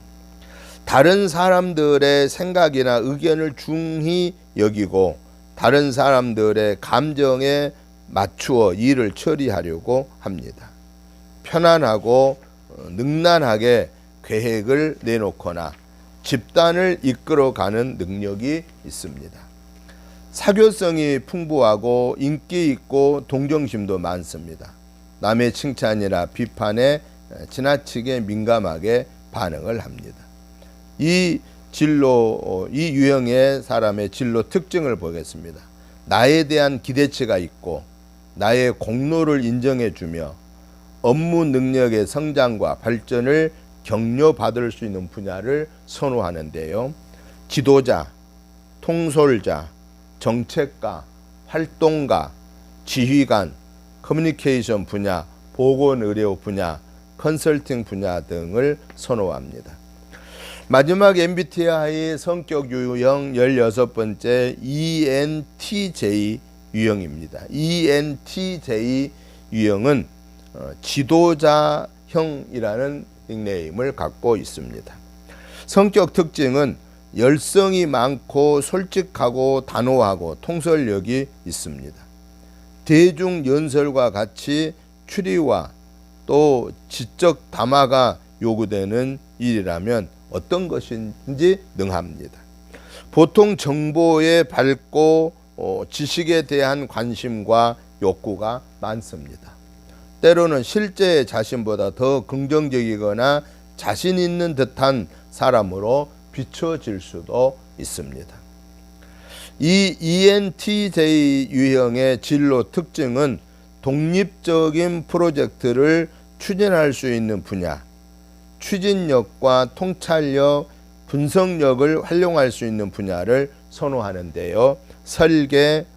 Speaker 1: 다른 사람들의 생각이나 의견을 중히 여기고 다른 사람들의 감정에 맞추어 일을 처리하려고 합니다. 편안하고 능란하게 계획을 내놓거나 집단을 이끌어가는 능력이 있습니다. 사교성이 풍부하고 인기 있고 동정심도 많습니다. 남의 칭찬이나 비판에 지나치게 민감하게 반응을 합니다. 이 유형의 사람의 진로 특징을 보겠습니다. 나에 대한 기대치가 있고 나의 공로를 인정해주며 업무 능력의 성장과 발전을 격려받을 수 있는 분야를 선호하는데요. 지도자, 통솔자, 정책가, 활동가, 지휘관, 커뮤니케이션 분야, 보건의료 분야, 컨설팅 분야 등을 선호합니다. 마지막 MBTI 성격 유형 16번째 ENTJ 유형입니다. ENTJ 유형은 지도자형이라는 닉네임을 갖고 있습니다. 성격 특징은 열성이 많고 솔직하고 단호하고 통솔력이 있습니다. 대중 연설과 같이 추리와 또 지적 담화가 요구되는 일이라면 어떤 것인지 능합니다. 보통 정보에 밝고 지식에 대한 관심과 욕구가 많습니다. 때로는 실제 자신보다 더 긍정적이거나 자신 있는 듯한 사람으로 비춰질 수도 있습니다. 이 ENTJ 유형의 진로 특징은 독립적인 프로젝트를 추진할 수 있는 분야, 추진력과 통찰력, 분석력을 활용할 수 있는 분야를 선호하는데요. 설계,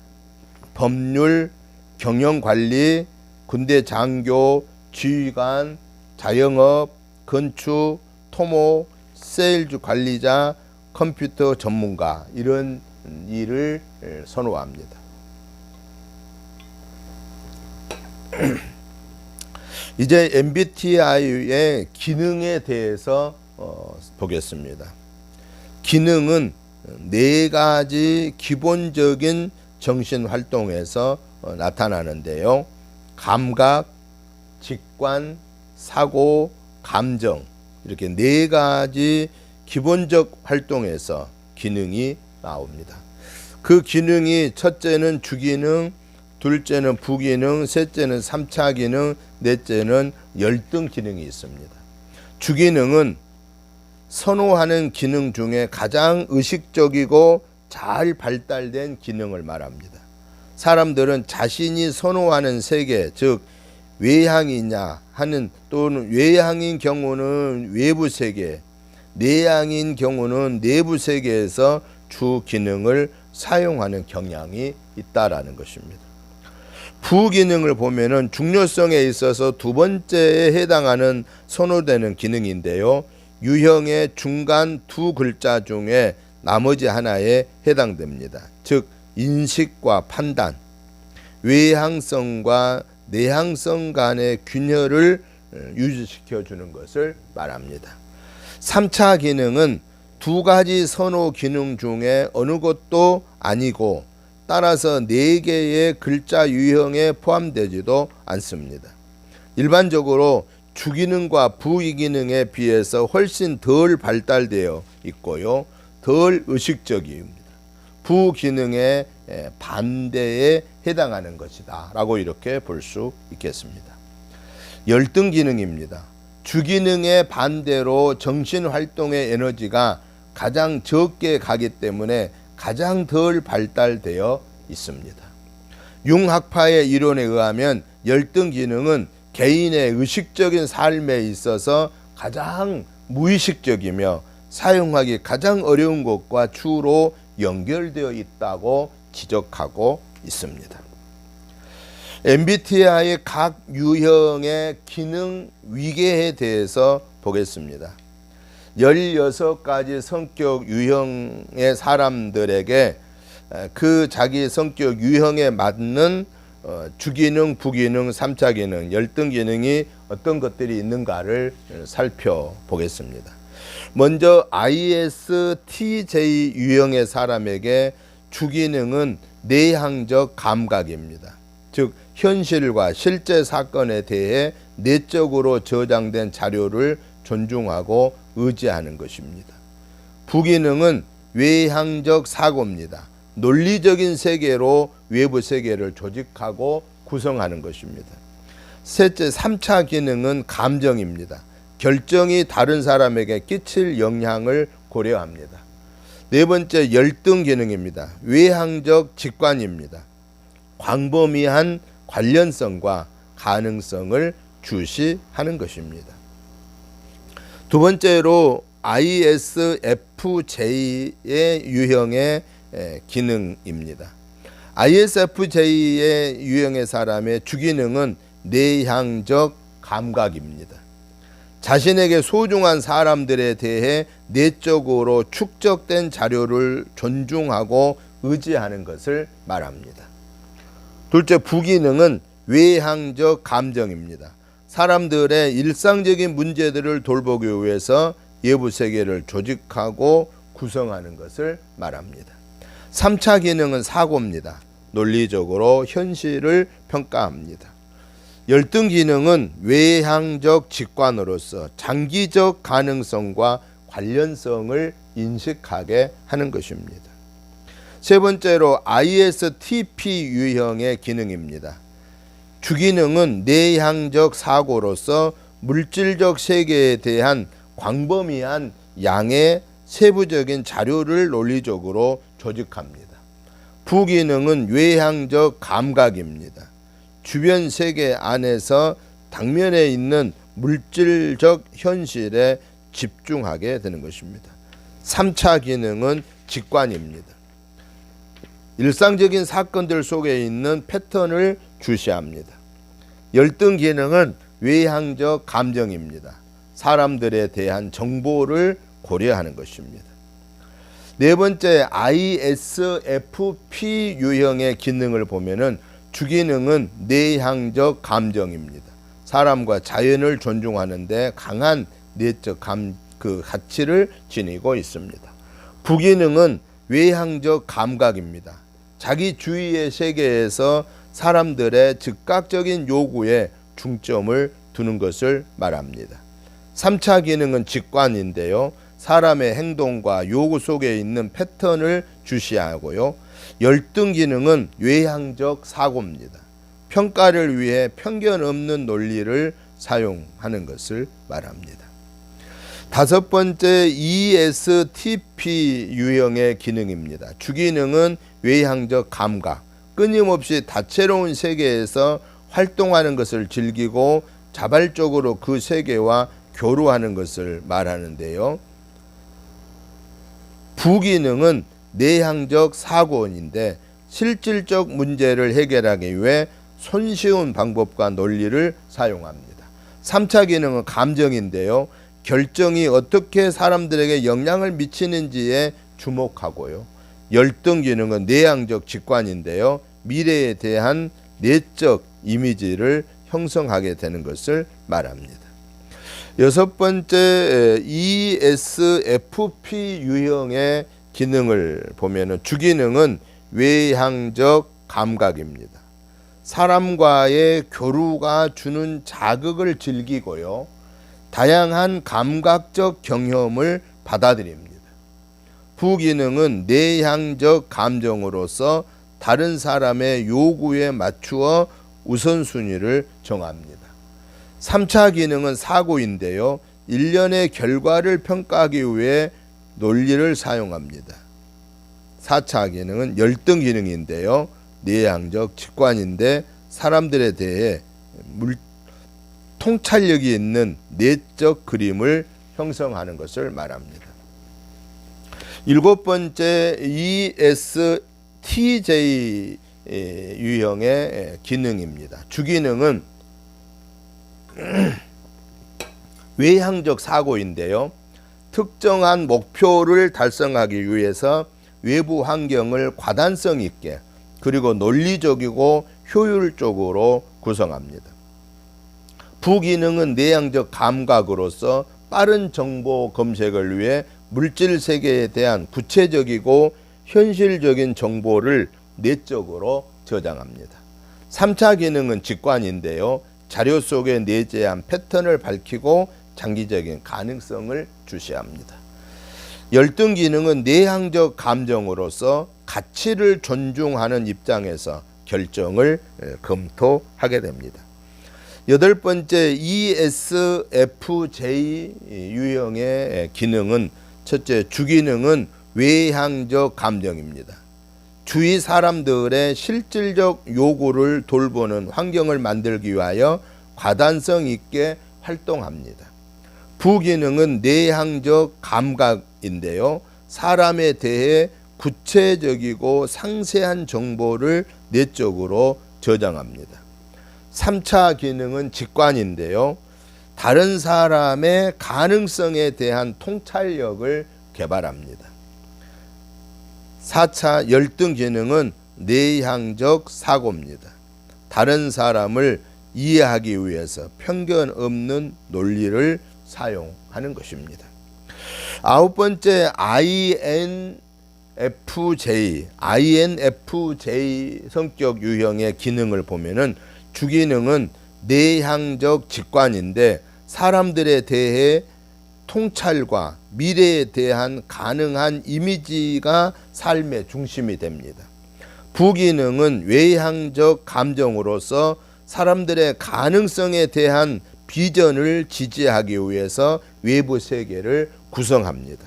Speaker 1: 법률, 경영관리, 군대 장교, 지휘관, 자영업, 건축, 토목, 세일즈 관리자, 컴퓨터 전문가 이런 일을 선호합니다. 이제 MBTI의 기능에 대해서 보겠습니다. 기능은 네 가지 기본적인 정신 활동에서 나타나는데요. 감각, 직관, 사고, 감정, 이렇게 네 가지 기본적 활동에서 기능이 나옵니다. 그 기능이 첫째는 주기능, 둘째는 부기능, 셋째는 3차 기능, 넷째는 열등 기능이 있습니다. 주기능은 선호하는 기능 중에 가장 의식적이고 잘 발달된 기능을 말합니다. 사람들은 자신이 선호하는 세계, 즉 외향이냐 하는, 또는 외향인 경우는 외부 세계, 내향인 경우는 내부 세계에서 주 기능을 사용하는 경향이 있다라는 것입니다. 부기능을 보면은 중요성에 있어서 두 번째에 해당하는 선호되는 기능인데요. 유형의 중간 두 글자 중에 나머지 하나에 해당됩니다. 즉 인식과 판단, 외향성과 내향성 간의 균열을 유지시켜 주는 것을 말합니다. 3차 기능은 두 가지 선호 기능 중에 어느 것도 아니고 따라서 4개의 글자 유형에 포함되지도 않습니다. 일반적으로 주기능과 부기능에 비해서 훨씬 덜 발달되어 있고요. 덜 의식적입니다. 부기능의 반대에 해당하는 것이다 라고 이렇게 볼 수 있겠습니다. 열등 기능입니다. 주기능의 반대로 정신활동의 에너지가 가장 적게 가기 때문에 가장 덜 발달되어 있습니다. 융학파의 이론에 의하면 열등 기능은 개인의 의식적인 삶에 있어서 가장 무의식적이며 사용하기 가장 어려운 것과 주로 연결되어 있다고 지적하고 있습니다. MBTI의 각 유형의 기능 위계에 대해서 보겠습니다. 16가지 성격 유형의 사람들에게 그 자기 성격 유형에 맞는 주기능, 부기능, 3차 기능, 열등 기능이 어떤 것들이 있는가를 살펴보겠습니다. 먼저 ISTJ 유형의 사람에게 주기능은 내향적 감각입니다. 즉 현실과 실제 사건에 대해 내적으로 저장된 자료를 존중하고 의지하는 것입니다. 부기능은 외향적 사고입니다. 논리적인 세계로 외부 세계를 조직하고 구성하는 것입니다. 셋째, 3차 기능은 감정입니다. 결정이 다른 사람에게 끼칠 영향을 고려합니다. 네 번째, 열등 기능입니다. 외향적 직관입니다. 광범위한 관련성과 가능성을 주시하는 것입니다. 두 번째로 ISFJ의 유형의 기능입니다. ISFJ의 유형의 사람의 주기능은 내향적 감각입니다. 자신에게 소중한 사람들에 대해 내적으로 축적된 자료를 존중하고 의지하는 것을 말합니다. 둘째, 부기능은 외향적 감정입니다. 사람들의 일상적인 문제들을 돌보기 위해서 외부 세계를 조직하고 구성하는 것을 말합니다. 3차 기능은 사고입니다. 논리적으로 현실을 평가합니다. 열등 기능은 외향적 직관으로서 장기적 가능성과 관련성을 인식하게 하는 것입니다. 세 번째로 ISTP 유형의 기능입니다. 주기능은 내향적 사고로서 물질적 세계에 대한 광범위한 양의 세부적인 자료를 논리적으로 조직합니다. 부기능은 외향적 감각입니다. 주변 세계 안에서 당면에 있는 물질적 현실에 집중하게 되는 것입니다. 3차 기능은 직관입니다. 일상적인 사건들 속에 있는 패턴을 주시합니다. 열등 기능은 외향적 감정입니다. 사람들에 대한 정보를 고려하는 것입니다. 네 번째, ISFP 유형의 기능을 보면은 주기능은 내향적 감정입니다. 사람과 자연을 존중하는데 강한 내적 가치를 지니고 있습니다. 부기능은 외향적 감각입니다. 자기 주위의 세계에서 사람들의 즉각적인 요구에 중점을 두는 것을 말합니다. 3차 기능은 직관인데요. 사람의 행동과 요구 속에 있는 패턴을 주시하고요. 열등 기능은 외향적 사고입니다. 평가를 위해 편견 없는 논리를 사용하는 것을 말합니다. 다섯 번째 ESTP 유형의 기능입니다. 주기능은 외향적 감각, 끊임없이 다채로운 세계에서 활동하는 것을 즐기고 자발적으로 그 세계와 교류하는 것을 말하는데요. 부기능은 내향적 사고인데 실질적 문제를 해결하기 위해 손쉬운 방법과 논리를 사용합니다. 3차 기능은 감정인데요. 결정이 어떻게 사람들에게 영향을 미치는지에 주목하고요. 열등 기능은 내향적 직관인데요. 미래에 대한 내적 이미지를 형성하게 되는 것을 말합니다. 여섯 번째 ESFP 유형의 기능을 보면은 주기능은 외향적 감각입니다. 사람과의 교류가 주는 자극을 즐기고요. 다양한 감각적 경험을 받아들입니다. 부기능은 내향적 감정으로서 다른 사람의 요구에 맞추어 우선순위를 정합니다. 3차 기능은 사고인데요. 일련의 결과를 평가하기 위해 논리를 사용합니다. 4차 기능은 열등 기능인데요. 내향적 직관인데 사람들에 대해 통찰력이 있는 내적 그림을 형성하는 것을 말합니다. 일곱 번째 ESTJ 유형의 기능입니다. 주기능은 외향적 사고인데요. 특정한 목표를 달성하기 위해서 외부 환경을 과단성 있게 그리고 논리적이고 효율적으로 구성합니다. 부기능은 내향적 감각으로서 빠른 정보 검색을 위해 물질 세계에 대한 구체적이고 현실적인 정보를 내적으로 저장합니다. 3차 기능은 직관인데요. 자료 속에 내재한 패턴을 밝히고 장기적인 가능성을 주시합니다. 열등 기능은 내향적 감정으로서 가치를 존중하는 입장에서 결정을 검토하게 됩니다. 여덟 번째 ESFJ 유형의 기능은 첫째 주기능은 외향적 감정입니다. 주위 사람들의 실질적 요구를 돌보는 환경을 만들기 위하여 과단성 있게 활동합니다. 부기능은 내향적 감각인데요. 사람에 대해 구체적이고 상세한 정보를 내적으로 저장합니다. 3차 기능은 직관인데요. 다른 사람의 가능성에 대한 통찰력을 개발합니다. 4차 열등 기능은 내향적 사고입니다. 다른 사람을 이해하기 위해서 편견 없는 논리를 사용하는 것입니다. 아홉 번째 INFJ 성격 유형의 기능을 보면은 주기능은 내향적 직관인데 사람들에 대해 통찰과 미래에 대한 가능한 이미지가 삶의 중심이 됩니다. 부기능은 외향적 감정으로서 사람들의 가능성에 대한 비전을 지지하기 위해서 외부 세계를 구성합니다.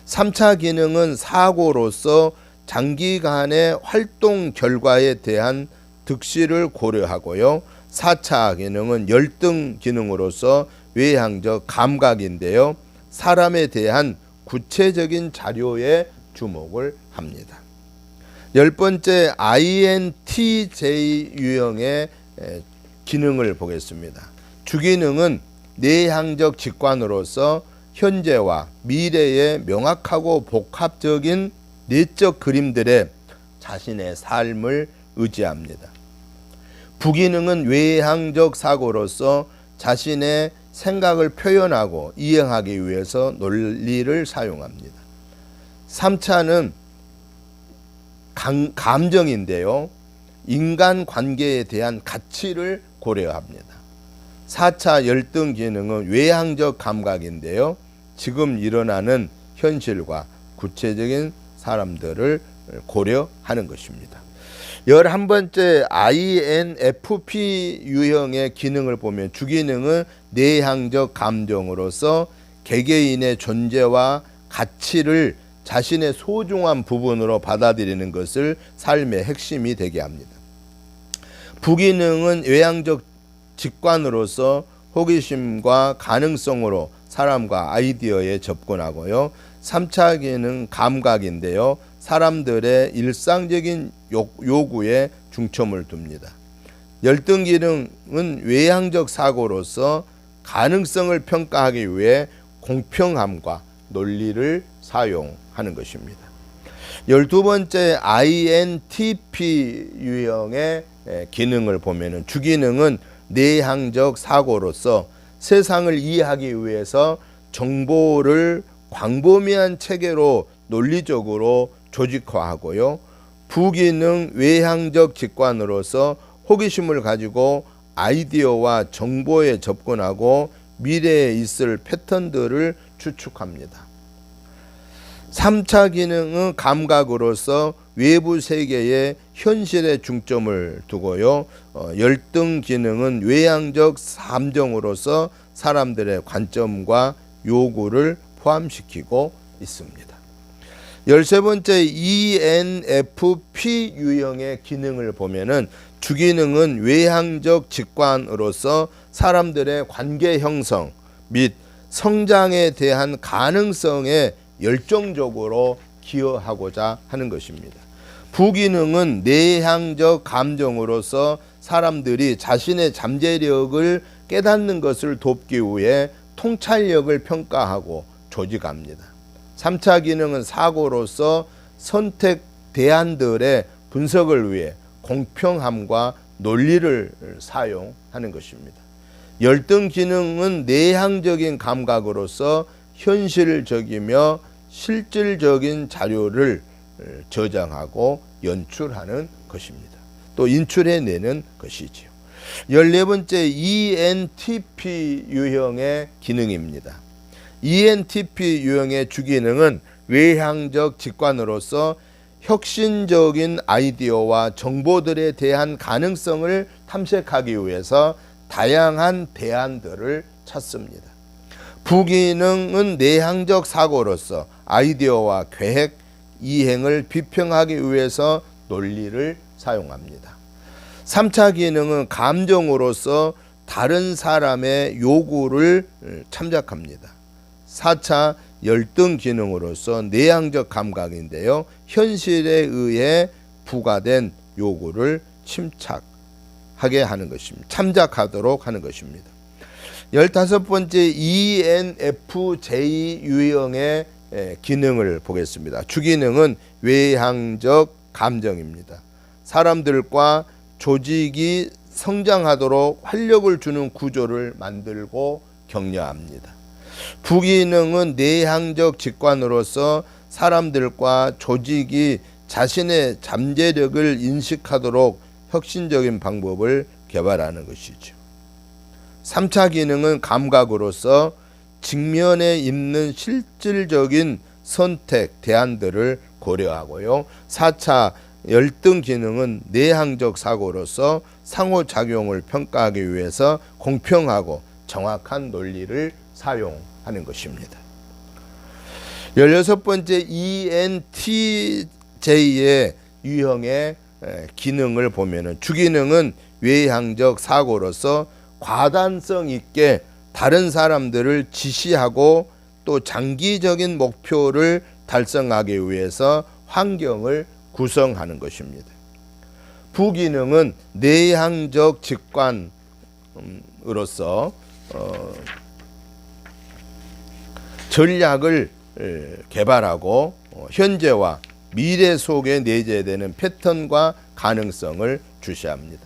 Speaker 1: 3차 기능은 사고로서 장기간의 활동 결과에 대한 득실을 고려하고요. 4차 기능은 열등 기능으로서 외향적 감각인데요. 사람에 대한 구체적인 자료에 주목을 합니다. 열 번째 INTJ 유형의 기능을 보겠습니다. 주기능은 내향적 직관으로서 현재와 미래의 명확하고 복합적인 내적 그림들에 자신의 삶을 의지합니다. 부기능은 외향적 사고로서 자신의 생각을 표현하고 이행하기 위해서 논리를 사용합니다. 3차는 감정인데요. 인간관계에 대한 가치를 고려합니다. 4차 열등 기능은 외향적 감각인데요. 지금 일어나는 현실과 구체적인 사람들을 고려하는 것입니다. 11번째 INFP 유형의 기능을 보면 주기능은 내향적 감정으로서 개개인의 존재와 가치를 자신의 소중한 부분으로 받아들이는 것을 삶의 핵심이 되게 합니다. 부기능은 외향적 직관으로서 호기심과 가능성으로 사람과 아이디어에 접근하고요. 3차 기능 감각인데요. 사람들의 일상적인 요구에 중점을 둡니다. 열등 기능은 외향적 사고로서 가능성을 평가하기 위해 공평함과 논리를 사용하는 것입니다. 12번째 INTP 유형의 기능을 보면 주기능은 내향적 사고로서 세상을 이해하기 위해서 정보를 광범위한 체계로 논리적으로 조직화하고요. 부기능 외향적 직관으로서 호기심을 가지고 아이디어와 정보에 접근하고 미래에 있을 패턴들을 추측합니다. 3차 기능은 감각으로서 외부 세계의 현실에 중점을 두고요. 열등 기능은 외향적 감정으로서 사람들의 관점과 요구를 포함시키고 있습니다. 13번째 ENFP 유형의 기능을 보면은 주기능은 외향적 직관으로서 사람들의 관계 형성 및 성장에 대한 가능성에 열정적으로 기여하고자 하는 것입니다. 부기능은 내향적 감정으로서 사람들이 자신의 잠재력을 깨닫는 것을 돕기 위해 통찰력을 평가하고 조직합니다. 3차 기능은 사고로서 선택 대안들의 분석을 위해 공평함과 논리를 사용하는 것입니다. 열등 기능은 내향적인 감각으로서 현실적이며 실질적인 자료를 저장하고 연출하는 것입니다. 또 인출해내는 것이지요. 14번째 ENTP 유형의 기능입니다. ENTP 유형의 주기능은 외향적 직관으로서 혁신적인 아이디어와 정보들에 대한 가능성을 탐색하기 위해서 다양한 대안들을 찾습니다. 부기능은 내향적 사고로서 아이디어와 계획, 이행을 비평하기 위해서 논리를 사용합니다. 3차 기능은 감정으로서 다른 사람의 요구를 참작합니다. 4차 열등 기능으로서 내향적 감각인데요. 현실에 의해 부과된 요구를 침착하게 하는 것입니다. 참작하도록 하는 것입니다. 15번째 ENFJ 유형의 기능을 보겠습니다. 주기능은 외향적 감정입니다. 사람들과 조직이 성장하도록 활력을 주는 구조를 만들고 격려합니다. 부기능은 내향적 직관으로서 사람들과 조직이 자신의 잠재력을 인식하도록 혁신적인 방법을 개발하는 것이죠. 3차 기능은 감각으로서 직면에 있는 실질적인 선택, 대안들을 고려하고요. 4차 열등 기능은 내향적 사고로서 상호작용을 평가하기 위해서 공평하고 정확한 논리를 사용하는 것입니다. 16번째 ENTJ의 유형의 기능을 보면은 주기능은 외향적 사고로서 과단성 있게 다른 사람들을 지시하고 또 장기적인 목표를 달성하기 위해서 환경을 구성하는 것입니다. 부기능은 내향적 직관으로서 전략을 개발하고 현재와 미래 속에 내재되는 패턴과 가능성을 주시합니다.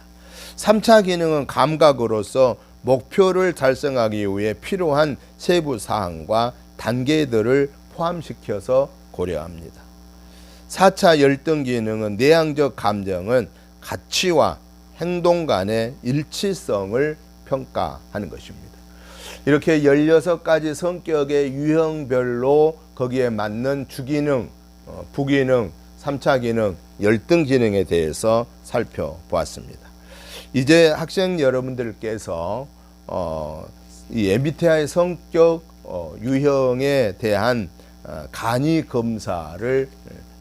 Speaker 1: 3차 기능은 감각으로서 목표를 달성하기 위해 필요한 세부 사항과 단계들을 포함시켜서 고려합니다. 4차 열등 기능은 내향적 감정은 가치와 행동 간의 일치성을 평가하는 것입니다. 이렇게 16가지 성격의 유형별로 거기에 맞는 주기능, 부기능, 3차 기능, 열등 기능에 대해서 살펴보았습니다. 이제 학생 여러분들께서 이 MBTI 성격 유형에 대한 간이 검사를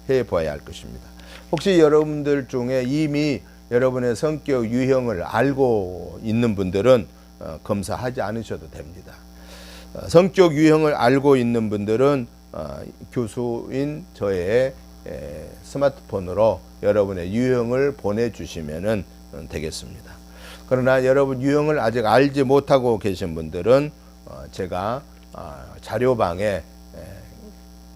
Speaker 1: 해봐야 할 것입니다. 혹시 여러분들 중에 이미 여러분의 성격 유형을 알고 있는 분들은 검사하지 않으셔도 됩니다. 성격 유형을 알고 있는 분들은 교수인 저의 스마트폰으로 여러분의 유형을 보내주시면 되겠습니다. 그러나 여러분 유형을 아직 알지 못하고 계신 분들은 제가 자료방에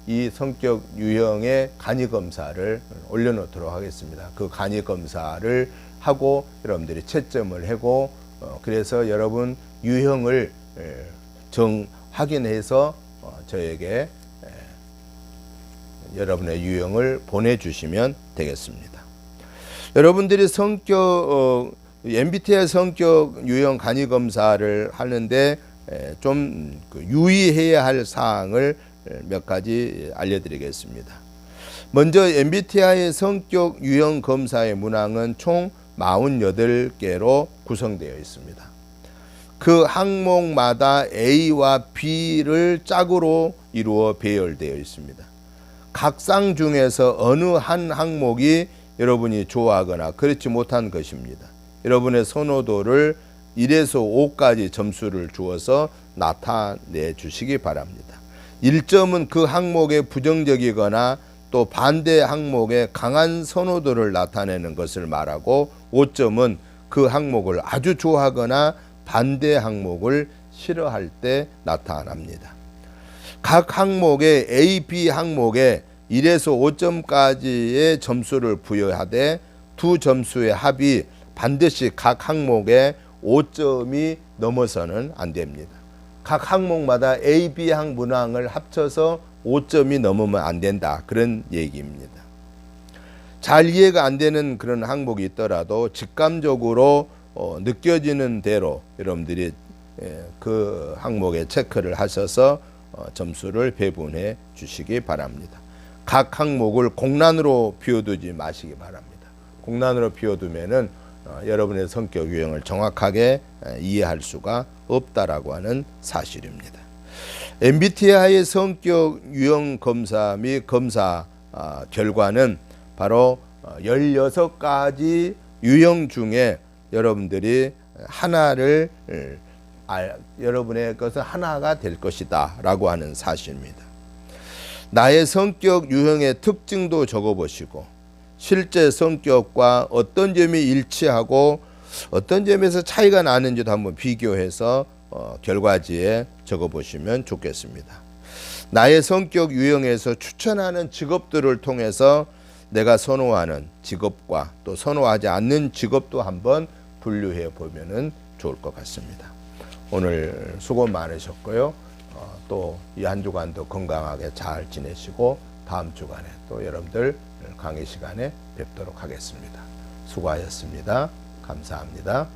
Speaker 1: 이 성격 유형의 간이 검사를 올려놓도록 하겠습니다. 그 간이 검사를 하고 여러분들이 채점을 하고 그래서 여러분 유형을 확인해서 저에게 여러분의 유형을 보내주시면 되겠습니다. 여러분들이 MBTI 성격 유형 간이 검사를 하는데 좀 유의해야 할 사항을 몇 가지 알려드리겠습니다. 먼저 MBTI 성격 유형 검사의 문항은 총 48개로 구성되어 있습니다. 그 항목마다 A와 B를 짝으로 이루어 배열되어 있습니다. 각 쌍 중에서 어느 한 항목이 여러분이 좋아하거나 그렇지 못한 것입니다. 여러분의 선호도를 1에서 5까지 점수를 주어서 나타내 주시기 바랍니다. 1점은 그 항목에 부정적이거나 또 반대 항목에 강한 선호도를 나타내는 것을 말하고 5점은 그 항목을 아주 좋아하거나 반대 항목을 싫어할 때 나타납니다. 각 항목에 A, B 항목에 1에서 5점까지의 점수를 부여하되 두 점수의 합이 반드시 각 항목에 5점이 넘어서는 안 됩니다. 각 항목마다 A, B 항 문항을 합쳐서 5점이 넘으면 안 된다. 그런 얘기입니다. 잘 이해가 안 되는 그런 항목이 있더라도 직감적으로 느껴지는 대로 여러분들이 그 항목에 체크를 하셔서 점수를 배분해 주시기 바랍니다. 각 항목을 공란으로 비워두지 마시기 바랍니다. 공란으로 비워두면은 여러분의 성격 유형을 정확하게 이해할 수가 없다라고 하는 사실입니다. MBTI 성격 유형 검사 및 검사 결과는 바로 16가지 유형 중에 여러분들이 하나를 여러분의 것은 하나가 될 것이다 라고 하는 사실입니다. 나의 성격 유형의 특징도 적어보시고 실제 성격과 어떤 점이 일치하고 어떤 점에서 차이가 나는지도 한번 비교해서 결과지에 적어보시면 좋겠습니다. 나의 성격 유형에서 추천하는 직업들을 통해서 내가 선호하는 직업과 또 선호하지 않는 직업도 한번 분류해 보면 좋을 것 같습니다. 오늘 수고 많으셨고요. 또 이 한 주간도 건강하게 잘 지내시고 다음 주간에 또 여러분들 강의 시간에 뵙도록 하겠습니다. 수고하셨습니다. 감사합니다.